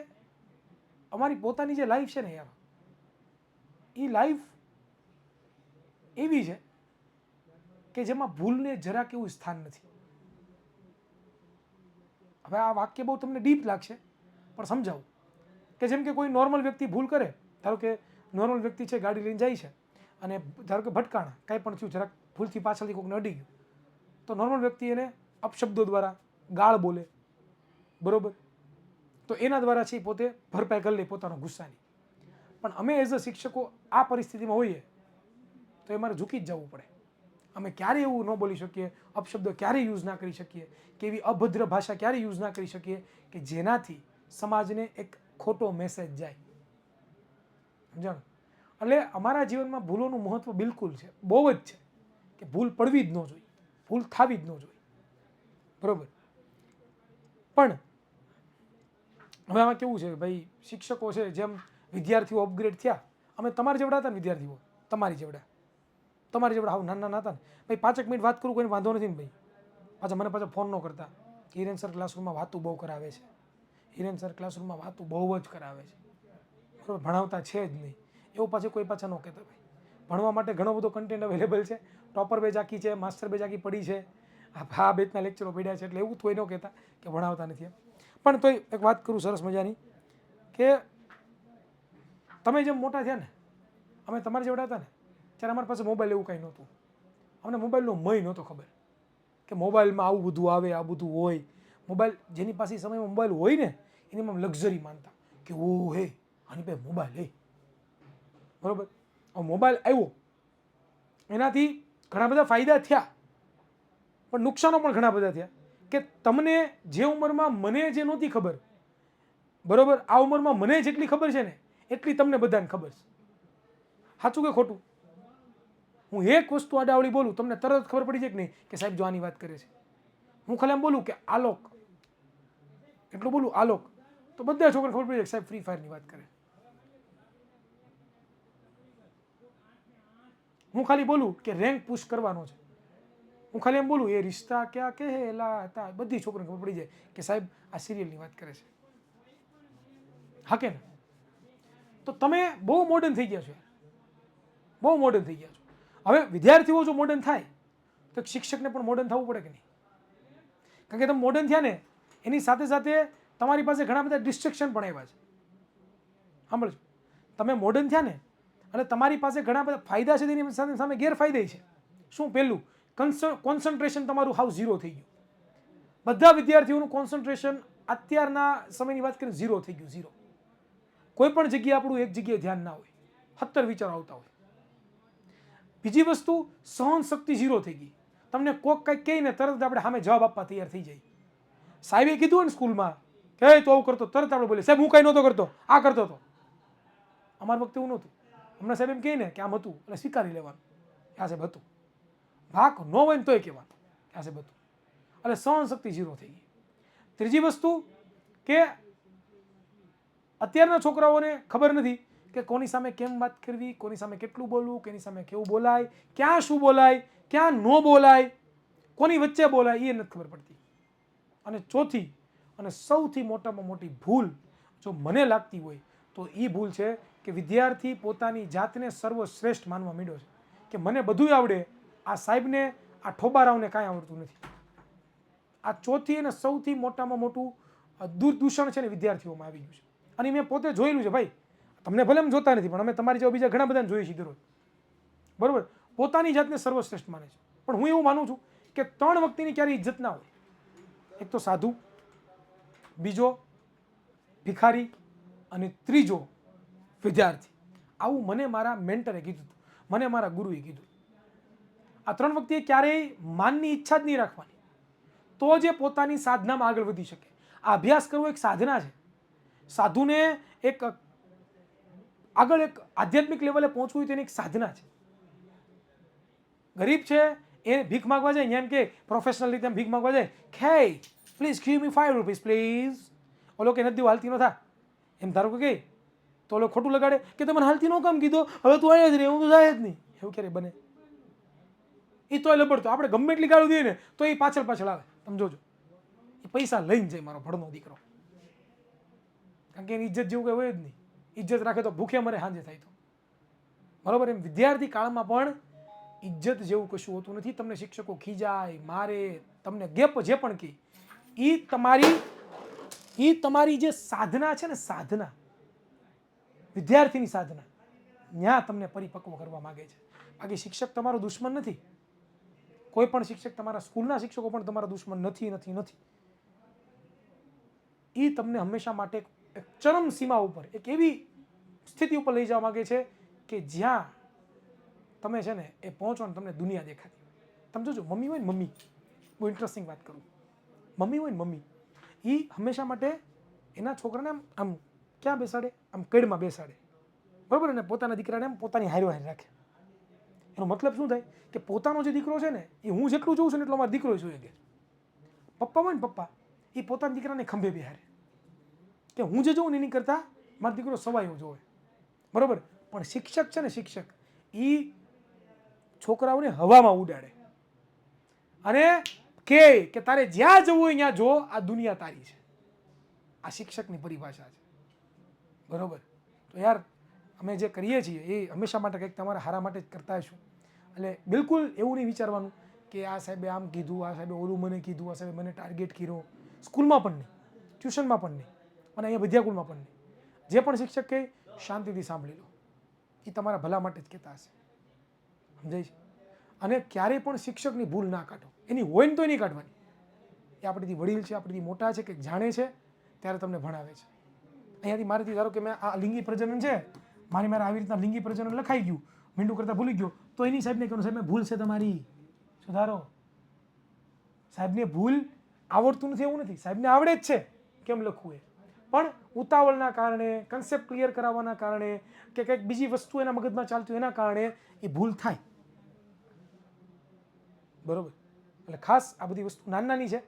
અમારી પોતાની જે લાઈફ છે ને યાર, એ લાઈફ એવી છે કે જેમાં ભૂલને જરાક એવું સ્થાન નથી. હવે આ વાક્ય બહુ તમને ડીપ લાગશે, પણ સમજાવું કે જેમ કે કોઈ નોર્મલ વ્યક્તિ ભૂલ કરે, ધારો કે નોર્મલ વ્યક્તિ છે, ગાડી લઈને જાય છે અને ધારો કે ભટકાણા, કાંઈ પણ થયું, જરાક ભૂલથી પાછળથી કોઈકને અડી ગયું, તો નોર્મલ વ્યક્તિ એને અપશબ્દો દ્વારા ગાળ બોલે, બરોબર, તો એના દ્વારા છે પોતે ભરપાઈ કરી લે પોતાનો ગુસ્સાની. પણ અમે એઝ અ શિક્ષકો આ પરિસ્થિતિમાં હોઈએ તો એ મારે ઝૂકી જ જવું પડે. અમે ક્યારેય એવું ન બોલી શકીએ, અપશબ્દો ક્યારેય યુઝ ના કરી શકીએ, કે એવી અભદ્ર ભાષા ક્યારેય યુઝ ના કરી શકીએ કે જેનાથી સમાજને એક ખોટો મેસેજ જાય. સમજાણું? એટલે અમારા જીવનમાં ભૂલોનું મહત્વ બિલકુલ છે, બહુ જ છે, કે ભૂલ પડવી જ ન જોઈએ, ભૂલ થવી જ ન જોઈએ, બરોબર. પણ હવે આમાં કેવું છે ભાઈ, શિક્ષકો છે, જેમ વિદ્યાર્થીઓ અપગ્રેડ થયા, અમે તમારા જેવડા હતા ને વિદ્યાર્થીઓ, તમારી જેવડા હાવ નાના હતા ને ભાઈ, 5 મિનિટ વાત કરું કોઈને વાંધો નથી ને ભાઈ, મને પાછા ફોન ન કરતા કે હિરેન સર ક્લાસરૂમમાં વાતું બહુ કરાવે છે, હિરેન સર ક્લાસરૂમમાં વાતું બહુ જ કરાવે છે, બરાબર, ભણાવતા છે જ નહીં, એવું પાછું કોઈ પાછા ન કહેતા. ભાઈ, ભણવા માટે ઘણો બધો કન્ટેન્ટ અવેલેબલ છે, ટોપર બેચ આખી છે, માસ્ટર બેચ આખી પડી છે, આ બેચના લેક્ચરો પડ્યા છે, એટલે એવું કોઈ ન કહેતા કે ભણાવતા નથી એમ. પણ તોય એક વાત કરું સરસ મજાની, કે તમે જેમ મોટા થયા ને, અમે તમારા જેવડા હતા ને ત્યારે અમારી પાસે મોબાઈલ એવું કાંઈ નહોતું, અમને મોબાઈલનો મય નહોતો ખબર કે મોબાઈલમાં આવું બધું આવે, આ બધું હોય. મોબાઈલ જેની પાસે સમયમાં મોબાઈલ હોય ને એની આમ લક્ઝરી માનતા કે ઓ હે આની પાસે મોબાઈલ હે, બરાબર. મોબાઈલ આવ્યો એનાથી ઘણા બધા ફાયદા થયા, પણ નુકસાનો પણ ઘણા બધા થયા. કે તમને જે ઉંમરમાં મને જે નહોતી ખબર, બરોબર, આ ઉંમરમાં મને જેટલી ખબર છે ને એટલી તમને બધાને ખબર છે. સાચું કે ખોટું? હું એક વસ્તુ આડાવડી બોલું, તમને તરત ખબર પડી જાય કે નહીં કે સાહેબ જો આની વાત કરે છે. હું ખાલી એમ બોલું કે આલોક, એટલું બોલું આલોક, તો બધા છોકરાને ખબર પડી જાય કે સાહેબ ફ્રી ફાયરની વાત કરે. હું ખાલી બોલું કે રેન્ક પુશ કરવાનો છે, હું ખાલી એમ બોલું એ રિશ્તા ક્યાં કહેલાતા, બધી છોકરીને ખબર પડી જાય કે સાહેબ આ સિરિયલની વાત કરે છે. હા કે ને? તો તમે બહુ મોડર્ન થઈ ગયા છો, બહુ મોડર્ન થઈ ગયા છો. હવે વિદ્યાર્થીઓ જો મોડર્ન થાય તો શિક્ષકને પણ મોડર્ન થવું પડે કે નહીં? કારણ કે તમે મોડર્ન થયા ને એની સાથે સાથે તમારી પાસે ઘણા બધા ડિસ્ટ્રેક્શન પણ આવ્યા છે. સાંભળજો, તમે મોડર્ન થયા ને અને તમારી પાસે ઘણા બધા ફાયદા છે, તેની સાથે સામે ગેરફાયદા છે. શું? પહેલું, કોન્સન્ટ્રેશન તમારું હાવ ઝીરો થઈ ગયું. બધા વિદ્યાર્થીઓનું કોન્સન્ટ્રેશન અત્યારના સમયની વાત કરીને ઝીરો થઈ ગયું, ઝીરો. કોઈ પણ જગ્યાએ આપણું એક જગ્યાએ ધ્યાન ના હોય, 70 વિચારો આવતા હોય. બીજી વસ્તુ, સહન શક્તિ ઝીરો થઈ ગઈ. તમને કોક કંઈક કહીને તરત આપણે સામે જવાબ આપવા તૈયાર થઈ જાય. સાહેબે કીધું ને સ્કૂલમાં કે તો આવું કરતો, તરત આપણે બોલે સાહેબ હું કાંઈ નહોતો કરતો, આ કરતો હતો. અમારા વખતે એવું નહોતું. હમણાં સાહેબ એમ કહે ને કે આમ હતું એટલે સ્વીકારી લેવાનું, આ સાહેબ હતું. ભાગ ન હોય ને તોય કહેવાનું કે આ સાહેબ હતું. એટલે સહન શક્તિ ઝીરો થઈ ગઈ. ત્રીજી વસ્તુ કે અત્યારના છોકરાઓને ખબર નથી કે કોની સામે કેમ વાત કરવી, કોની સામે કેટલું બોલવું, કોની સામે કેવું બોલાય, ક્યાં શું બોલાય, ક્યાં ન બોલાય, કોની વચ્ચે બોલાય, એ નથી ખબર પડતી. અને ચોથી અને સૌથી મોટામાં મોટી ભૂલ જો મને લાગતી હોય તો એ ભૂલ છે કે વિદ્યાર્થી પોતાની જાતને સર્વશ્રેષ્ઠ માનવા માંડ્યો છે કે મને બધું આવડે, આ સાહેબને, આ ઠોબારાઓને કાંઈ આવડતું નથી. આ ચોથી અને સૌથી મોટામાં મોટું દૂષણ છે ને વિદ્યાર્થીઓમાં આવી ગયું છે. અને મેં પોતે જોયેલું છે ભાઈ, તમને ભલે એમ જોતા નથી પણ અમે તમારી જેવા બીજા ઘણા બધાને જોઈએ છીએ દરરોજ, બરોબર. પોતાની જાતને સર્વશ્રેષ્ઠ માને છે, પણ હું એવું માનું છું કે 3 વ્યક્તિની ક્યારેય ઇજ્જત ના હોય. એક તો સાધુ, બીજો ભિખારી અને ત્રીજો વિદ્યાર્થી. આવું મને મારા મેન્ટરે કીધું હતું, મને મારા ગુરુએ કીધું. આ 3 વ્યક્તિએ ક્યારેય માનની ઈચ્છા જ નહીં રાખવાની, તો જે પોતાની સાધનામાં આગળ વધી શકે. આ અભ્યાસ કરવો એક સાધના છે. સાધુને એક આગળ એક આધ્યાત્મિક લેવલે પહોંચવું તેની એક સાધના છે. ગરીબ છે એ ભીખ માંગવા જાય, એમ કે પ્રોફેશનલ રીતે ભીખ માંગવા જાય, હે please give me 5 rupees please. ઓલો કે નથી હાલતી ન થા, એમ ધારો કે તો ઓલો ખોટું લગાડે કે તમે હાલતી નો કામ કીધો, હવે તું અહીંયા જ રહે, હું તો જાય જ નહીં. એવું ક્યારે બને? એ તોય લબડતો, આપણે ગમે એટલી ગાળું દઈએ ને તો એ પાછળ આવે. તમે જોજો, એ પૈસા લઈને જાય મારો ભણનો દીકરો. કારણ કે એની ઇજ્જત જેવું કંઈ હોય જ નહીં. ઇજ્જત રાખે તો ભૂખે મરે સાંજે થાય તો, બરાબર. એમ વિદ્યાર્થી કાળમાં પણ ઇજ્જત જેવું કશું હોતું નથી. તમને શિક્ષકો ખીજાય, મારે, તમને ગેપ જે પણ કહે, એ તમારી જે સાધના છે ને, સાધના, વિદ્યાર્થીની સાધના, ત્યાં તમને પરિપક્વ કરવા માંગે છે. બાકી શિક્ષક તમારો દુશ્મન નથી. કોઈ પણ શિક્ષક, તમારા સ્કૂલના શિક્ષકો પણ તમારા દુશ્મન નથી નથી નથી. એ તમને હંમેશા માટે એક ચરમ સીમા ઉપર, એક એવી સ્થિતિ ઉપર લઈ જવા માંગે છે કે જ્યાં તમે છે ને એ પહોંચો ને તમને દુનિયા દેખાતી. તમે જોજો, મમ્મી હોય ને, મમ્મી, બહુ ઇન્ટરેસ્ટિંગ વાત કરું, મમ્મી હોય ને, મમ્મી, એ હંમેશા માટે એના છોકરાને આમ ક્યાં બેસાડે? આમ કડમાં બેસાડે, બરાબર. અને પોતાના દીકરાને આમ પોતાની હારો હારી રાખે. એનો મતલબ શું થાય કે પોતાનો જે દીકરો છે ને, એ હું જેટલું જોઉં છું ને એટલો મારો દીકરો જોઈએ કે પપ્પા હોય ને, પપ્પા, એ પોતાના દીકરાને ખંભે બેહારે કે હું જે જોઉં ને એની કરતાં મારો દીકરો સવાયો જોવે, બરાબર. પણ શિક્ષક છે ને, શિક્ષક, એ છોકરાઓને હવામાં ઉડાડે અને કે તારે જ્યાં જવું હોય ત્યાં જો, આ દુનિયા તારી છે. આ શિક્ષકની પરિભાષા છે, બરાબર. તો યાર, અમે જે કરીએ છીએ એ હંમેશા માટે કંઈક તમારા હારા માટે જ કરતા હશું. એટલે બિલકુલ એવું નહીં વિચારવાનું કે આ સાહેબે આમ કીધું, આ સાહેબે ઓલું મને કીધું, આ સાહેબે મને ટાર્ગેટ કર્યો. સ્કૂલમાં પણ નહીં, ટ્યુશનમાં પણ નહીં, અને અહીંયા વિદ્યાકુલમાં પણ નહીં. જે પણ શિક્ષક કહે શાંતિથી સાંભળી લો, એ તમારા ભલા માટે જ કહેતા હશે, સમજાય છે. અને ક્યારેય પણ શિક્ષકની ભૂલ ના કાઢો. એની હોય ને તો નહીં કાઢવાની. એ આપણીથી વડીલ છે, આપણીથી મોટા છે, કંઈક જાણે છે, ત્યારે તમને ભણાવે છે. અહીંયાથી મારેથી ધારો કે મેં આ લિંગી પ્રજનન છે, મારે આવી રીતના લિંગી પ્રજનન લખાઈ ગયું, મીંડું કરતાં ભૂલી ગયો, તો એની સાહેબને કહેવાનું, સાહેબ ભૂલ છે તમારી, સુધારો. સાહેબને ભૂલ આવડતું નથી એવું નથી, સાહેબને આવડે જ છે કેમ લખવું એ, પણ ઉતાવળના કારણે, કન્સેપ્ટ ક્લિયર કરાવવાના કારણે, કે કંઈક બીજી વસ્તુ એના મગજમાં ચાલતું એના કારણે એ ભૂલ થાય, બરોબર. એટલે ખાસ આ બધી વસ્તુ નાની નાની છે.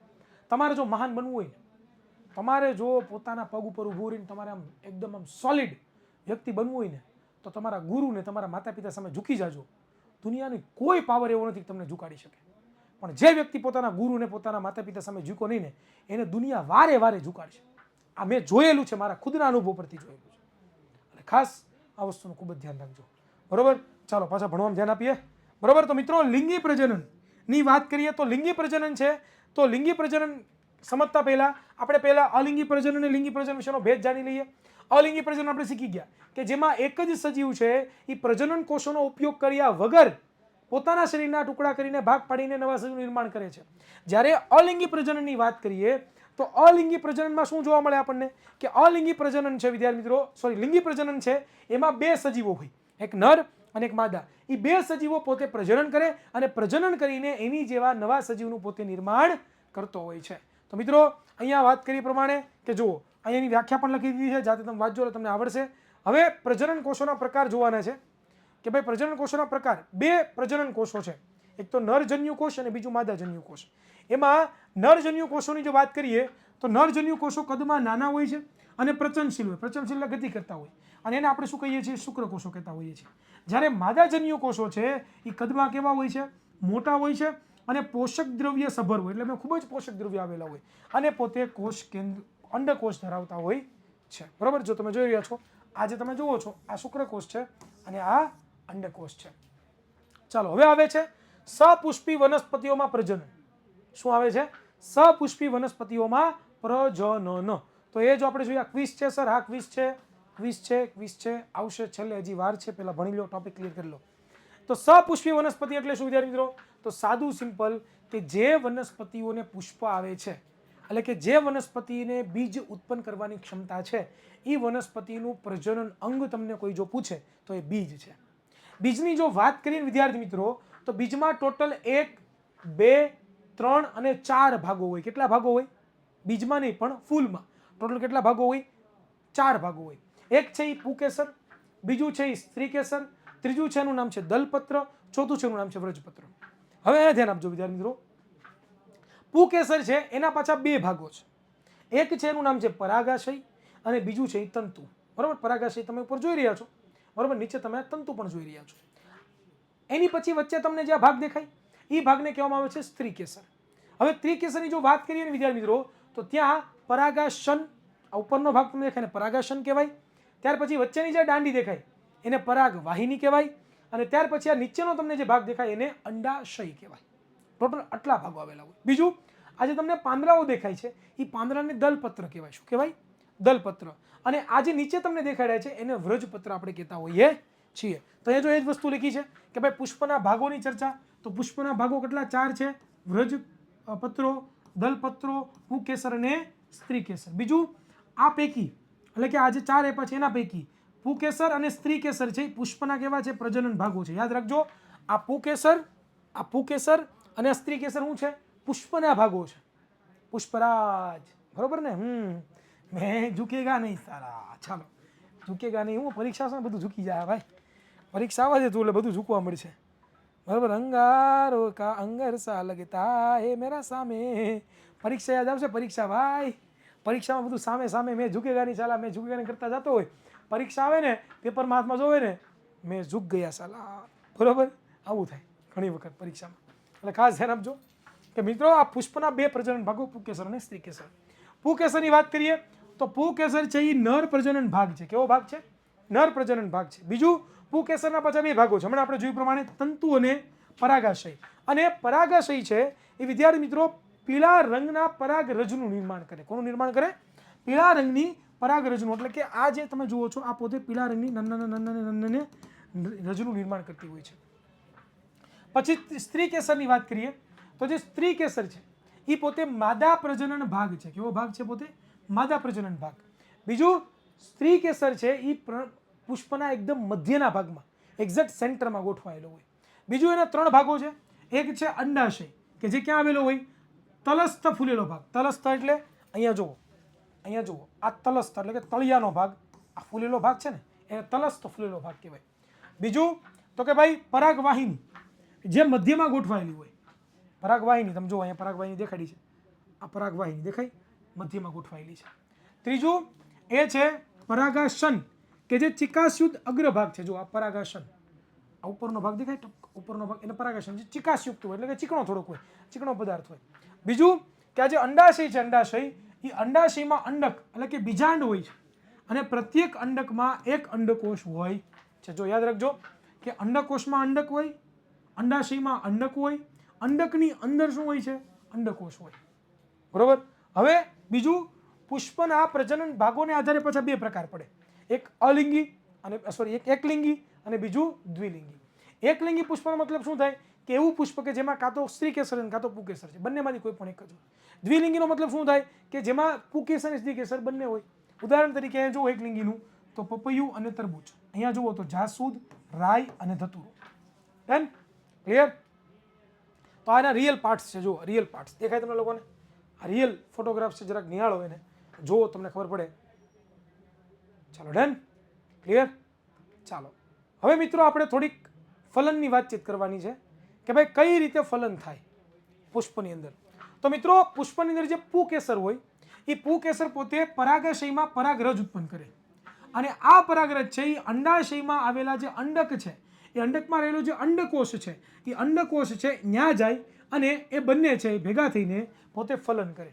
તમારે જો મહાન બનવું હોય, તમારે જો પોતાના પગ ઉપર ઊભું રહીને તમારે આમ એકદમ આમ સોલિડ વ્યક્તિ બનવું હોય ને, તો તમારા ગુરુને, તમારા માતા પિતા સામે ઝૂકી જાજો. દુનિયાની કોઈ પાવર એવો નથી કે તમને ઝુકાડી શકે. પણ જે વ્યક્તિ પોતાના ગુરુને, પોતાના માતા પિતા સામે ઝૂકો નહીં ને, એને દુનિયા વારે વારે ઝુકાડશે. આ મેં જોયેલું છે, મારા ખુદના અનુભવ પરથી જોયેલું છે. એટલે ખાસ આ વસ્તુનું ખૂબ જ ધ્યાન રાખજો, બરોબર. ચાલો પાછા ભણવામાં ધ્યાન આપીએ, બરોબર. તો મિત્રો, લિંગી પ્રજનનની વાત કરીએ તો લિંગી પ્રજનન છે, તો લિંગી પ્રજનન સમજતા પહેલા આપણે પહેલા અલિંગી પ્રજનન અને લિંગી પ્રજનન વિશેનો ભેદ જાણી લઈએ. અલિંગી પ્રજનન આપણે શીખી ગયા કે જેમાં એક જ સજીવ છે એ પ્રજનન કોષોનો ઉપયોગ કર્યા વગર પોતાના શરીરના ટુકડા કરીને ભાગ પાડીને નવા સજીવનું નિર્માણ કરે છે. જ્યારે અલિંગી પ્રજનનની વાત કરીએ તો અલિંગી પ્રજનનમાં શું જોવા મળે આપણને કે અલિંગી પ્રજનન છે વિદ્યાર્થી મિત્રો, લિંગી પ્રજનન છે, એમાં બે સજીવો હોય, એક નર અને એક માદા. એ બે સજીવો પોતે પ્રજનન કરે અને પ્રજનન કરીને એની જેવા નવા સજીવનું પોતે નિર્માણ કરતો હોય છે. તો મિત્રો, અહીંયા વાત કરી પ્રમાણે કે જુઓ, અહીંયાની વ્યાખ્યા પણ લખી દીધી છે, જાતે તમે વાંચજો એટલે તમને આવડશે. હવે પ્રજનન કોષોના પ્રકાર જોવાના છે કે ભાઈ પ્રજનન કોષોના પ્રકાર, બે પ્રજનન કોષો છે, એક તો નરજન્યુ કોષ અને બીજું માદાજન્યુ કોષ. એમાં નરજન્યુ કોષોની જો વાત કરીએ તો નરજન્યુ કોષો કદમાં નાના હોય છે અને પ્રચનશીલ હોય, પ્રચનશીલ ગતિ કરતા હોય, અને એને આપણે શું કહીએ છીએ? શુક્રકોષો કહેતા હોઈએ છીએ. જ્યારે માદાજન્યુ કોષો છે એ કદમાં કેવા હોય છે? મોટા હોય છે અને પોષક દ્રવ્ય સભર હોય, એટલે ખૂબ જ પોષક દ્રવ્ય આવેલા હોય, અને પોતે કોષ કેન્દ્ર, અંડકોષ ધરાવતા હોય છે, બરાબર. જો તમે જોઈ રહ્યા છો, આ જે તમે જુઓ છો આ શુક્રકોષ છે અને આ અંડકોષ છે. ચાલો, હવે આવે છે સપુષ્પી વનસ્પતિઓમાં પ્રજનન. શું આવે છે? સપુષ્પી વનસ્પતિઓમાં પ્રજનન. તો એ જો આપણે જોઈએ, ક્વિઝ છે સર? હા, ક્વિઝ છે, આવશે છેલ્લે, હજી વાર છે, પહેલા ભણી લો, ટોપિક ક્લિયર કરી લો. તો સપુષ્પી વનસ્પતિ એટલે શું વિદ્યાર્થી મિત્રો? તો સાદું સિમ્પલ કે જે વનસ્પતિઓને પુષ્પ આવે છે, એટલે કે જે વનસ્પતિને બીજ ઉત્પન્ન કરવાની ક્ષમતા છે, એ વનસ્પતિનું પ્રજનન અંગ તમને કોઈ જો પૂછે તો એ બીજ છે. બીજની જો વાત કરીએ વિદ્યાર્થી મિત્રો, તો બીજમાં ટોટલ 1, 2, 3 અને 4 ભાગો હોય. કેટલા ભાગો હોય? બીજમાં નહીં પણ ફૂલમાં ટોટલ કેટલા ભાગો હોય? 4 ભાગો હોય. એક છે એ પુકેસર, બીજું છે એ સ્ત્રીકેસર, ત્રીજું છે એનું નામ છે દલપત્ર, ચોથું છે એનું નામ છે વ્રજપત્ર. હવે એને ધ્યાન આપજો વિદ્યાર્થી મિત્રો. પુકેસર છે એના પાછા 2 ભાગો છે. એક છે એનું નામ છે પરાગાશય અને બીજું છે એ તંતુ, બરાબર. પરાગાશય તમે ઉપર જોઈ રહ્યા છો, બરાબર, નીચે તમે તંતુ પણ જોઈ રહ્યા છો. એની પછી વચ્ચે તમને જે ભાગ દેખાય એ ભાગને કહેવામાં આવે છે સ્ત્રીકેસર. હવે ત્રિકેસરની જો વાત કરીએ ને વિદ્યાર્થી મિત્રો, તો ત્યાં પરાગાશન આ ઉપરનો ભાગ તમને દેખાય ને પરાગાશન કહેવાય. ત્યાર પછી વચ્ચેની જે દાંડી દેખાય એને પરાગ વાહિની કહેવાય. અને ત્યાર પછી આ નીચેનો તમને જે ભાગ દેખાય એને અંડાશય કહેવાય. ટોટલ આટલા ભાગો આવેલા હોય. બીજું આ જે તમને પાંદડાઓ દેખાય છે એ પાંદડાને દલપત્ર કહેવાય. શું કહેવાય? દલપત્ર. અને આ જે નીચે તમને દેખાઈ રહ્યા છે એને વ્રજપત્ર આપણે કહેતા હોઈએ છીએ. તો એ જો એ જ વસ્તુ લખી છે કે ભાઈ પુષ્પના ભાગોની ચર્ચા. તો પુષ્પના ભાગો કેટલા? 4 છે. વ્રજ પત્રો, દલપત્રો, પુકેસર અને સ્ત્રીકેસર. બીજું આ પૈકી એટલે કે આ જે 4 આપ્યા છે એના પૈકી પુકેસર અને સ્ત્રીકેસર છે એ પુષ્પના કેવા છે? પ્રજનન ભાગો છે. યાદ રાખજો, આ પુકેસર અને સ્ત્રીકેસર શું છે? પુષ્પના ભાગો છે. પુષ્પરાજ, બરોબર ને? મેં ઝૂકેગા નહીં સારા. ચાલો, ઝૂકેગા નહીં. હું પરીક્ષા છે બધું ઝૂકી જાય ભાઈ. પરીક્ષા આવે છે તું એટલે બધું ઝૂકવા મળશે, બરાબર? અંગારો કા અંગર સા લગતા હે મેરા સામે. પરીક્ષા યાદ આવશે? પરીક્ષા ભાઈ, પરીક્ષામાં બધું સામે સામે. મેં ઝૂકેગા નહીં સાલા, મેં ઝૂકેગા નહીં કરતા જતો હોય, પરીક્ષા આવે ને પેપરમાં હાથમાં જોવે ને મેં ઝૂક ગયા સાલા, બરોબર? આવું થાય ઘણી વખત પરીક્ષામાં. એટલે ખાસ ધ્યાન આપજો કે મિત્રો આ પુષ્પના 2 પ્રજનન ભાગો પુકેસર અને સ્ત્રીકેસર. પુકેસરની વાત કરીએ તો પુકેસર છે એ નર પ્રજનન ભાગ છે. કેવો ભાગ છે? નર પ્રજનન ભાગ છે. બીજું પુકેસરના પાછા 2 ભાગો છે. હમણાં આપણે જોયું પ્રમાણે તંતુ અને પરાગાશય. અને પરાગાશય છે એ વિદ્યાર્થી મિત્રો પીળા રંગના પરાગરજનું નિર્માણ કરે. કોનું નિર્માણ કરે? પીળા રંગની પરાગરજનું. એટલે કે આ જે તમે જુઓ છો આ પોતે પીળા રંગની નન્નાને રજનું નિર્માણ કરતી હોય છે. પછી સ્ત્રીકેસરની વાત કરીએ તો જે સ્ત્રીકેસર છે એ પોતે માદા પ્રજનન ભાગ છે. કેવો ભાગ છે? પોતે માદા પ્રજનન ભાગ. બીજું સ્ત્રીકેસર છે એ પુષ્પના એકદમ મધ્યના ભાગમાં એક્ઝેક્ટ સેન્ટરમાં ગોઠવાયેલો હોય. બીજું એના 3 ભાગો છે. એક છે અંડાશય કે જે ક્યાં આવેલો હોય? તલસ્થ ફૂલેલો ભાગ. તલસ્થ એટલે અહીંયા જુઓ આ તલસ્થ એટલે કે તળિયાનો ભાગ. આ ફૂલેલો ભાગ છે ને એને તલસ્થ ફૂલેલો ભાગ કહેવાય. બીજું તો કે ભાઈ પરાગવાહિની જે મધ્યમાં ગોઠવાયેલી હોય. પરાગવાહિની તમે જુઓ અહીંયા પરાગવાહિની દેખાડી છે. આ પરાગવાહિની દેખાય મધ્યમાં ગોઠવાયેલી છે. ત્રીજું એ છે પરાગાશન કે જે ચિકાસયુક્ત અગ્રભાગ છે. જો આ પરાગાશન, આ ઉપરનો ભાગ દેખાય, ઉપરનો ભાગ એને પરાગાશન જે ચિકાસયુક્ત હોય એટલે કે ચીકણો થોડોક હોય, ચીકણો પદાર્થ હોય. બીજું કે આ જે અંડાશય છે અંડાશય એ અંડાશયમાં અંડક એટલે કે બીજાંડ હોય છે. અને પ્રત્યેક અંડકમાં એક અંડકોષ હોય છે. જો યાદ રાખજો કે અંડકોષમાં અંડક હોય, અંડાશયમાં અંડક હોય, અંડકની અંદર શું હોય છે? અંડકોષ હોય, બરોબર? હવે બીજું પુષ્પના પ્રજનન ભાગોને આધારે પાછા 2 પ્રકાર પડે. એક અલિંગી અને એક એકલિંગી અને બીજું દ્વિલિંગી. એકલિંગી પુષ્પનો મતલબ શું થાય? કે એવું પુષ્પ કે જેમાં કાં તો સ્ત્રીકેસર અને કાં તો પુકેસર છે, બંનેમાંથી કોઈ પણ એક જ હોય. દ્વિલિંગીનો મતલબ શું થાય? કે જેમાં પુકેસર અને સ્ત્રીકેસર બંને હોય. ઉદાહરણ તરીકે અહીંયા જુઓ એકલિંગીનું તો પપૈયું અને તરબૂચ. અહીંયા જુઓ તો જાસૂદ, રાઈ અને ધતુરો. ડન? ક્લિયર? તો આના રિયલ પાર્ટ્સ છે. જુઓ રિયલ પાર્ટ્સ દેખાય તમને લોકોને? આ રિયલ ફોટોગ્રાફ્સ છે, જરાક નિહાળો એને, જુઓ તમને ખબર પડે. ચાલો ડન? ક્લિયર? ચાલો હવે મિત્રો આપણે થોડીક ફલનની વાતચીત કરવાની છે કે ભાઈ કઈ રીતે ફલન થાય પુષ્પની અંદર. તો મિત્રો પુષ્પની અંદર જે પુકેસર હોય એ પુકેસર પોતે પરાગાશયમાં પરાગરજ ઉત્પન્ન કરે. અને આ પરાગરજ છે એ અંડાશયમાં આવેલા જે અંડક છે એ અંડકમાં રહેલો જે અંડકોષ છે એ અંડકોષ છે ત્યાં જાય અને એ બંને છે ભેગા થઈને પોતે ફલન કરે.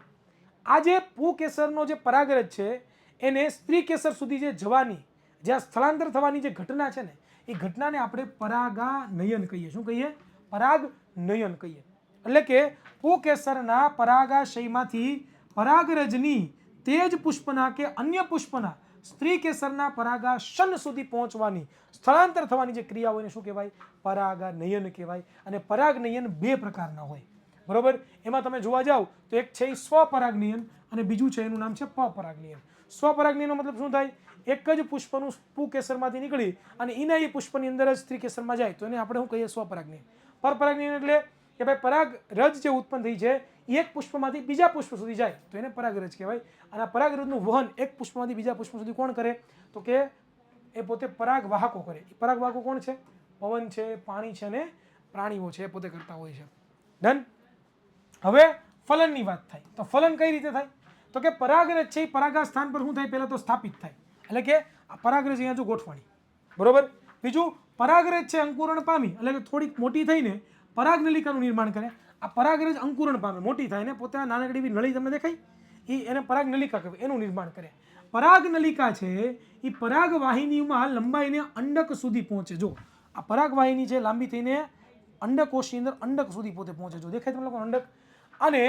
આ જે પુકેસરનો જે પરાગરજ છે એને સ્ત્રીકેસર સુધી જે જવાની, જ્યાં સ્થળાંતર થવાની જે ઘટના છે ને એ ઘટનાને આપણે પરાગાનયન કહીએ. શું કહીએ? પરાગનયન કહીએ. એટલે કે પુકેસરના પરાગાશયમાંથી પરાગરજની તે જ પુષ્પના કે અન્ય પુષ્પના સ્ત્રીકેસરના પરાગાશન સુધી પહોંચવાની, સ્થળાંતર થવાની જે ક્રિયા હોય એને શું કહેવાય? પરાગાનયન કહેવાય. અને પરાગનયન 2 પ્રકારના હોય, બરોબર? એમાં તમે જોવા જાવ તો એક છે સ્વપરાગનયન અને બીજું છે એનું નામ છે પપરાગનયન. સ્વપરાગનયનનો મતલબ શું થાય? એક જ પુષ્પનું પુકેસરમાંથી નીકળી અને એના એ પુષ્પની અંદર જ સ્ત્રીકેસરમાં જાય તો એને આપણે શું કહીએ? સ્વપરાગનયન. પરપરાગનયન એટલે કે ભાઈ પરાગરજ જે ઉત્પન્ન થઈ છે એ એક પુષ્પમાંથી બીજા પુષ્પ સુધી જાય તો એને પરાગરજ કહેવાય. અને આ પરાગરજનું વહન એક પુષ્પમાંથી બીજા પુષ્પ સુધી કોણ કરે? તો કે એ પોતે પરાગવાહકો કરે. એ પરાગવાહકો કોણ છે? પવન છે, પાણી છે અને પ્રાણીઓ છે, એ પોતે કરતા હોય છે. ડન? હવે ફલનની વાત થાય તો ફલન કઈ રીતે થાય? તો કે પરાગરજ છે એ પરાગા સ્થાન પર શું થાય? પહેલા તો સ્થાપિત થાય. એટલે કે આ પરાગરજ અહીંયા જો ગોઠવાણી, બરોબર? બીજું પરાગરજ છે અંકુરણ પામી એટલે કે થોડીક મોટી થઈને પરાગનલિકાનું નિર્માણ કરે. આ પરાગરજ અંકુરણ પામે, મોટી થાય ને પોતે નાનકડી એવી નળી તમને દેખાય એને પરાગનલિકા કહેવાય, એનું નિર્માણ કરે. પરાગનલિકા છે એ પરાગવાહિનીમાં લંબાઈને અંડક સુધી પહોંચે. જો આ પરાગવાહિની છે લાંબી થઈને અંડકોષની અંદર અંડક સુધી પોતે પહોંચે. જો દેખાય તમને લોકો અંડક. અને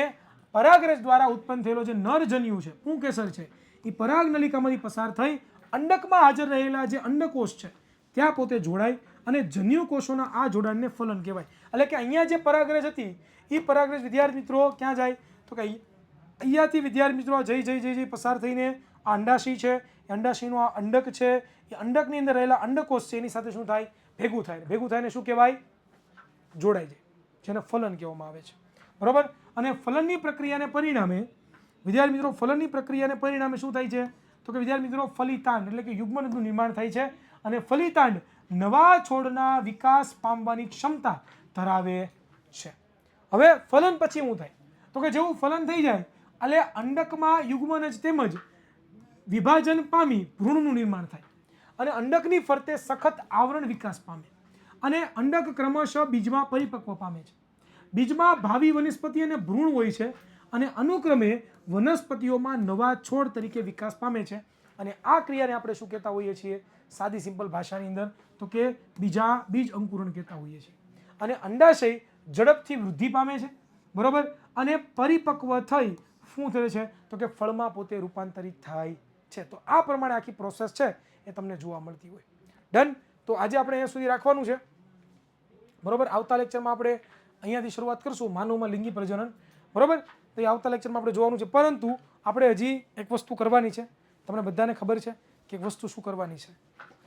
પરાગરજ દ્વારા ઉત્પન્ન થયેલો જે નરજન્યુ છે, પુંકેસર છે, એ પરાગનલિકામાંથી પસાર થઈ અંડકમાં હાજર રહેલા જે અંડકોષ છે ત્યાં પોતે જોડાય અને જન્યુકોષોના આ જોડાણને ફલન કહેવાય. એટલે કે અહીંયા જે પરાગરજ હતી એ પરાગરજ વિદ્યાર્થી મિત્રો ક્યાં જાય તો કે અહીંયાથી વિદ્યાર્થી મિત્રો જઈ પસાર થઈને આ અંડાશય છે, એ અંડાશયનું આ અંડક છે, એ અંડકની અંદર રહેલા અંડકોષ છે એની સાથે શું થાય, ભેગું થાય. ભેગું થાય ને શું કહેવાય, જોડાઈ જાય, જેને ફલન કહેવામાં આવે છે. બરાબર. અને ફલનની પ્રક્રિયાને પરિણામે વિદ્યાર્થી મિત્રો ફલનની પ્રક્રિયાને પરિણામે શું થાય છે તો કે વિદ્યાર્થી મિત્રો ફલિતાંડ એટલે કે યુગ્મનદનું નિર્માણ થાય છે. અને ફલિતાંડ નવા છોડના વિકાસ પામવાની ક્ષમતા ધરાવે છે. હવે ફલન પછી શું થાય તો કે જેવું ફલન થઈ જાય એટલે અંડકમાં યુગ્મનજ તેમજ વિભાજન પામી ભ્રૂણનું નિર્માણ થાય અને અંડકની ફરતે સખત આવરણ વિકાસ પામે અને અંડક ક્રમશઃ બીજમાં પરિપક્વ પામે છે. બીજમાં ભાવિ વનસ્પતિ અને ભ્રૂણ હોય છે અને અનુક્રમે વનસ્પતિઓમાં નવા છોડ તરીકે વિકાસ પામે છે. અને આ ક્રિયાને આપણે શું કહેતા હોઈએ છીએ સાદી સિમ્પલ ભાષાની અંદર તો કે બીજ અંકુરણ કહેતા હોઈએ છીએ. અને અંડાશય ઝડપથી વૃદ્ધિ પામે છે. બરાબર. અને પરિપક્વ થઈ શું થાય છે તો કે ફળમાં પોતે રૂપાંતરિત થાય છે. તો આ પ્રમાણે આખી પ્રોસેસ છે એ તમને જોવા મળતી હોય. ડન. તો આજે આપણે અહીંયા સુધી રાખવાનું છે. બરાબર. આવતા લેક્ચરમાં આપણે અહીંયાથી શરૂઆત કરશું માનવમાં લિંગી પ્રજનન. બરાબર. તો એ આવતા લેક્ચરમાં આપણે જોવાનું છે. પરંતુ આપણે હજી એક વસ્તુ કરવાની છે. તમને બધાને ખબર છે કે એક વસ્તુ શું કરવાની છે.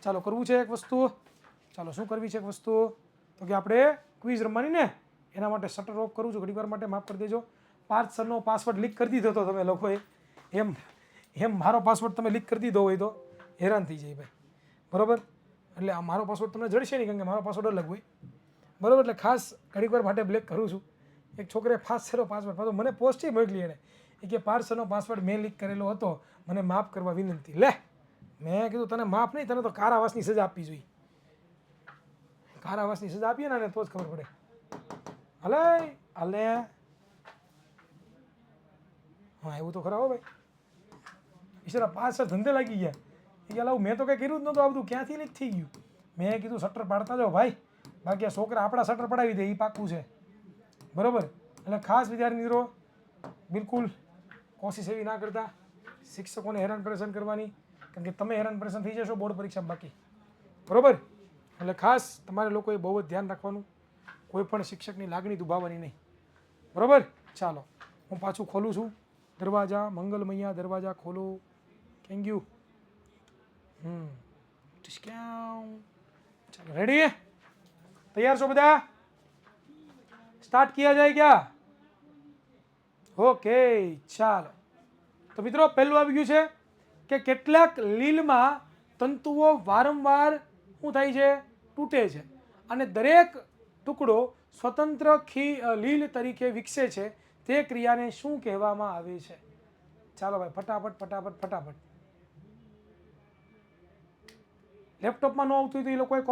ચાલો કરવું છે એક વસ્તુ. ચાલો શું કરવી છે એક વસ્તુ તો કે આપણે ક્વિઝ રમવાની ને એના માટે શટર ઓફ કરું છું. ઘણી વાર માટે માફ કરી દેજો. પાર્થ સરનો પાસવર્ડ લીક કરી દીધો હતો તમે લોકોએ. એમ મારો પાસવર્ડ તમે લીક કરી દીધો હોય તો હેરાન થઈ જાય ભાઈ. બરાબર. એટલે આ મારો પાસવર્ડ તમને જડશે નહીં કારણ કે મારો પાસવર્ડ અલગ હોય. બરાબર. એટલે ખાસ ઘણીક વાર માટે બ્લેક કરું છું. એક છોકરે ફાસ્ટ સરનો પાસવર્ડ પાછો મને પોસ્ટ મોકલી એને એ કે પાર્થ સરનો પાસવર્ડ મેં લીક કરેલો હતો, મને માફ કરવા વિનંતી. લે મેં કીધું તને માફ નહીં, તને તો કારાવાસની સજા આપવી જોઈએ. કારાવાસની સજા આપીએ ને તો જ ખબર પડે. હલે હા એવું તો ખરા હો ભાઈ. ઈશ્વરા પાસ ધંધે લાગી ગયા. એ કે મેં તો કંઈ કર્યું જ નહોતું આ બધું ક્યાંથી લીક થઈ ગયું. મેં કીધું શટર પાડતા જાઓ ભાઈ, બાકી આ છોકરા આપણા શટર પડાવી દે એ પાકું છે. બરાબર. એટલે ખાસ વિદ્યાર્થી મિત્રો બિલકુલ કોશિશ એવી ના કરતા શિક્ષકોને હેરાન પરેશાન કરવાની કારણ કે તમે હેરાન પરેશાન થઈ જશો બોર્ડ પરીક્ષા બાકી. બરાબર. એટલે ખાસ તમારે લોકોએ બહુ જ ધ્યાન રાખવાનું. કોઈ પણ શિક્ષકની લાગણી દુભાવવાની નહીં. બરાબર. ચાલો હું પાછું ખોલું છું દરવાજા. મંગલમૈયા દરવાજા ખોલો. Thank you. ચાલો રેડી, તૈયાર છો બધા? સ્ટાર્ટ કિયા જાય ક્યાં? ઓકે ચાલો. તો મિત્રો પહેલું આવી ગયું છે કે કેટલાક લીલમાં તંતુઓ વારંવાર શું થાય છે, તૂટે છે અને દરેક ટુકડો સ્વતંત્ર લીલ તરીકે વિકસે છે. તે ક્રિયાને શું કહેવામાં આવે છે? ચાલો ભાઈ ફટાફટ. લેપટોપમાં ન આવતું હોય તો એ લોકોએ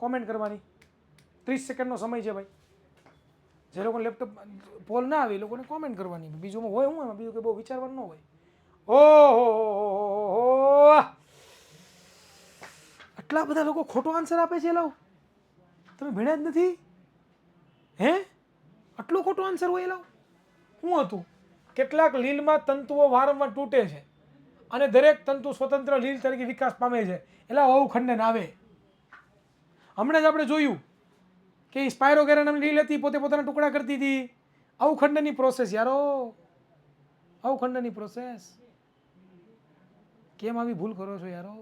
કોમેન્ટ કરવાની. 30 સેકન્ડનો સમય છે ભાઈ. જે લોકોને લેપટોપ પોલ ના આવે એ લોકોને કોમેન્ટ કરવાની. બીજું હોય હું એમાં બીજું કંઈ બહુ વિચારવાનું ન હોય. ઓહો આટલા બધા લોકો ખોટો આન્સર આપે છે. લાવ તમે ભણ્યા જ નથી હે? આટલો ખોટો આન્સર હોય લાવ. શું હતું? કેટલાક લીલમાં તંતુઓ વારંવાર તૂટે છે અને દરેક તંતુ સ્વતંત્ર લીલ તરીકે વિકાસ પામે છે. એટલે અવખંડન આવે. હમણાં જ આપણે જોયું કે સ્પાયરોગેરા નામની લીલ હતી, પોતે પોતાના ટુકડા કરતી હતી. અવખંડનની પ્રોસેસ યારો, અવખંડનની પ્રોસેસ. કેમ આવી ભૂલ કરો છો યારો?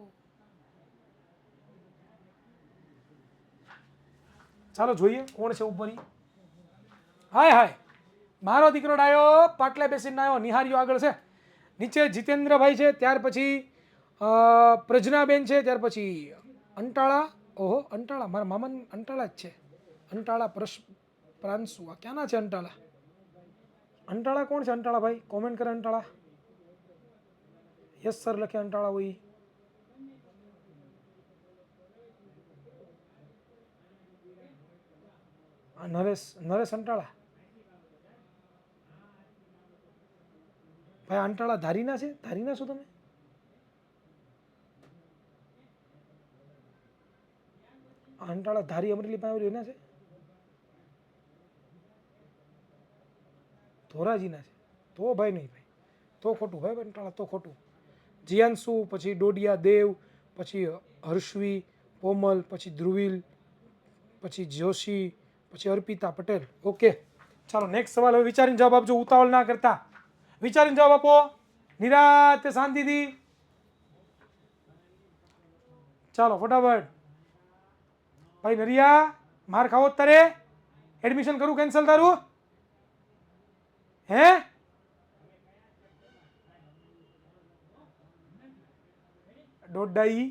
ચાલો જોઈએ કોણ છે ઉપર. હાય મારો દીકરો ડાયો પાટલા બેસીને આવ્યો. નિહાર્યો આગળ છે, નીચે જીતેન્દ્રભાઈ છે, ત્યાર પછી પ્રજ્ઞાબેન છે, ત્યાર પછી અંટાળા. ઓહો અંટાળા મારા મામા અંટાળા જ છે. અંટાળા પ્રાંશુ આ ક્યાંના છે અંટાળા? અંટાળા કોણ છે અંટાળા ભાઈ? કોમેન્ટ કરે અંટાળા. યસ સર લખે અંટાળા હોય. નરેશ અંટાળા ભાઈ આંટાળા ધારીના છે? ધારીના છો તમે? આંટાળા ધારી અમરેલી પાસે એના છે? ધોરાજીના છે? તો ભાઈ નહીં ભાઈ, તો ખોટું ભાઈ, આંટાળા તો ખોટું. જીયાંશુ, પછી ડોડિયા દેવ, પછી હર્ષવી, પોમલ, પછી ધ્રુવિલ, પછી જોશી, પછી અર્પિતા પટેલ. ઓકે, ચાલો નેક્સ્ટ સવાલ. હવે વિચારીને જવાબ આપજો, ઉતાવળ ના કરતા, વિચારીને જવાબ આપો, નિરાતે શાંતિથી. ચાલો ફટાફટ. ભાઈ નરિયા, માર ખાવો તારે? એડમિશન કરું કેન્સલ તારું? હે? દોડાઈ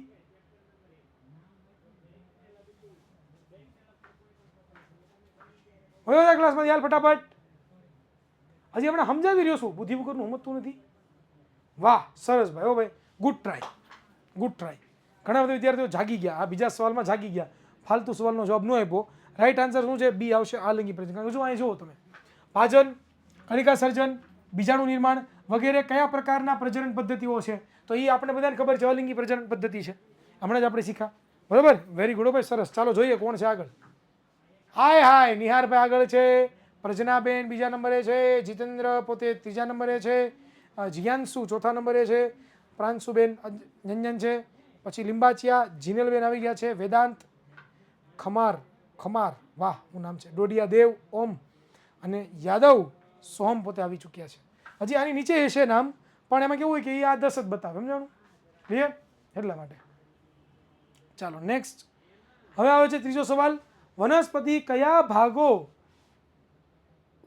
હોય ક્લાસમાં યાર ફટાફટ. હજી હમણાં સમજાવી રહ્યો છું, બુદ્ધિ વગરનું સમજતું નથી. વાહ, સરસ ભાઈ. હો ભાઈ, ગુડ ટ્રાય, ગુડ ટ્રાય. ઘણા બધા વિદ્યાર્થીઓ જાગી ગયા, આ બીજા સવાલમાં જાગી ગયા, ફાલતુ સવાલનો જવાબ ન આપ્યો. રાઈટ આન્સર શું છે? બી આવશે, આલિંગી પ્રજનન. કારણ કે જો અહીં જુઓ તમે, પાચન, કણિકા સર્જન, બીજાણુ નિર્માણ વગેરે કયા પ્રકારના પ્રજનન પદ્ધતિઓ છે, તો એ આપણે બધાને ખબર છે, અલિંગી પ્રજનન પદ્ધતિ છે. હમણાં જ આપણે શીખ્યા, બરાબર? વેરી ગુડ ભાઈ, સરસ. ચાલો જોઈએ કોણ છે આગળ. હાય હાય, નિહારભાઈ આગળ છે, પ્રજનાબેન બીજા નંબરે છે, જીતેન્દ્ર પોતે ત્રીજા નંબરે છે, જીયાંશુ ચોથા નંબરે છે, પ્રાંશુબેન જંજન છે, પછી લિંબાચિયા જીનેલબેન આવી ગયા છે, વેદાંત ખમાર, ખમાર, વાહ હું નામ છે, ડોડિયા દેવ, ઓમ અને યાદવ સોહમ પોતે આવી ચૂક્યા છે. હજી આની નીચે હશે નામ, પણ એમાં કેવું હોય કે એ આ 10 જ બતાવે, સમજાણું? ક્લિયર? એટલા માટે. ચાલો નેક્સ્ટ. હવે આવે છે ત્રીજો સવાલ. વનસ્પતિ કયા ભાગો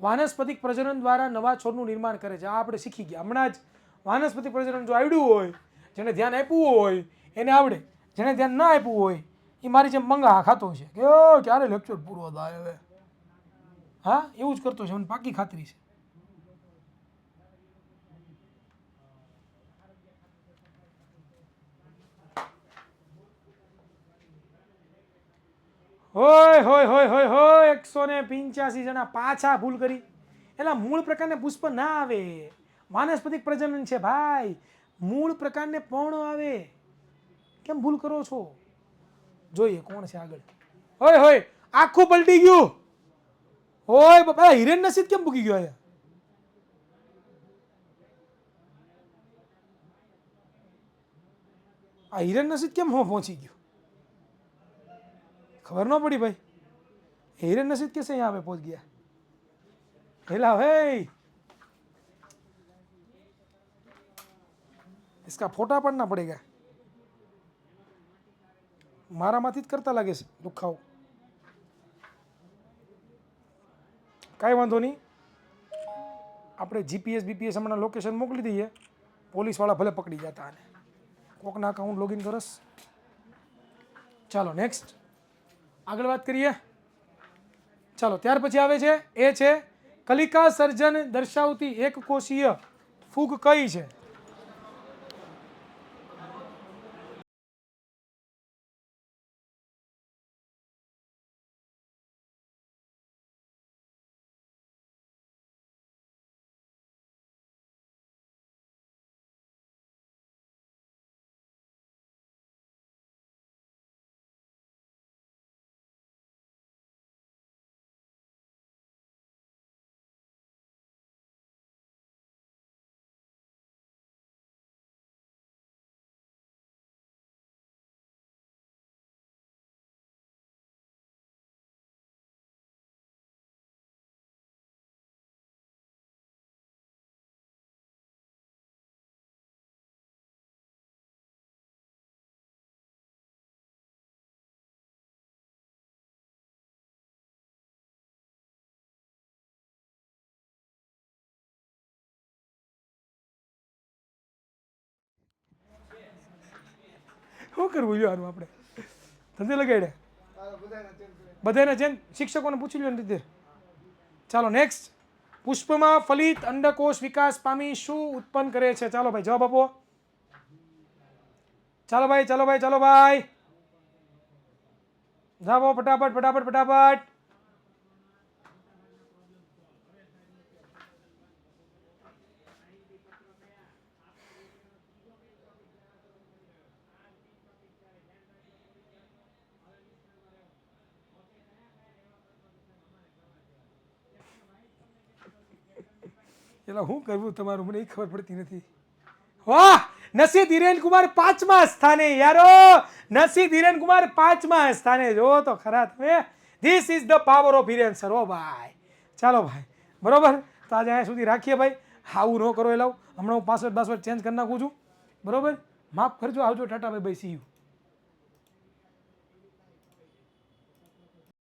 વાનસ્પતિક પ્રજનન દ્વારા નવા છોડનું નિર્માણ કરે છે? આ આપણે શીખી ગયા હમણાં જ. વાનસ્પતિક પ્રજનન જો આવડ્યું હોય, જેને ધ્યાન આપ્યું હોય એને આવડે, જેને ધ્યાન ના આપ્યું હોય એ મારી જેમ મંગા ખાતો છે કે ક્યારે લેક્ચર પૂરો થાય હવે. હા, એવું જ કરતો છે, મને પાકી ખાતરી છે. હોય હોય હોય હોય હોય 185 જણા પાછા ભૂલ કરી. એટલે મૂળ પ્રકારને પુષ્પ ના આવે, વાનસ્પતિક પ્રજનન છે ભાઈ, મૂળ પ્રકારને પર્ણ આવે. કેમ ભૂલ કરો છો? જોઈએ કોણ છે આગળ. હોય હોય, આખું પલટી ગયું. હોય બાપા, હિરેન નસીબ કેમ ભૂકી ગયો અહીંયા? આ હિરેન નસીબ કેમ પહોંચી ગયું? खबर ना पड़ी भाई. हिरन नसीब कैसे यहाँ पे पहुंच गया? हेला भाई, इसका फोटा पड़ना पड़ेगा. मारा माथी જ કરતા લાગે છે દુખાવો. કાંઈ વાંધો નહીં, આપણે જીપીએસ બીપીએસ હમણાં લોકેશન મોકલી દઈએ, પોલીસવાળા ભલે પકડી જતા અને કોકના અકાઉન્ટ લોગિન કરસ. ચાલો નેક્સ્ટ આગળ વાત કરીએ. ચાલો ત્યાર પછી આવે છે એ છે કલિકા સર્જન દર્શાવતી એક કોષીય ફૂગ કઈ છે? શું કરવું જોઈએ આનું આપણે? ધંધે લગાડ્યા બધાને જેમ શિક્ષકોને પૂછી લો રીતે. ચાલો નેક્સ્ટ. પુષ્પમાં ફલિત અંડકોષ વિકાસ પામી શું ઉત્પન્ન કરે છે? ચાલો ભાઈ જવાબ આપો. ચાલો ભાઈ, ચાલો ભાઈ, ચાલો ભાઈ, જવાબ આપો ફટાફટ ફટાફટ ફટાફટ. એટલે શું કરવું તમારું મને એ ખબર પડતી નથી. વાહ, નસીબ હિરેન કુમાર 5મા સ્થાને યારો, નસીબ હિરેન કુમાર 5મા સ્થાને. જો તો ખરા તમે, this is the power of Hiren sir. ઓ ભાઈ ચાલો ભાઈ, બરોબર. તો આજે અહીંયા સુધી રાખીએ ભાઈ. આવું ન કરો એ લાવ, હમણાં હું પાસવર્ડ ચેન્જ કરી નાખું છું, બરોબર. માફ કરજો, આવજો, Tata bye bye, C you.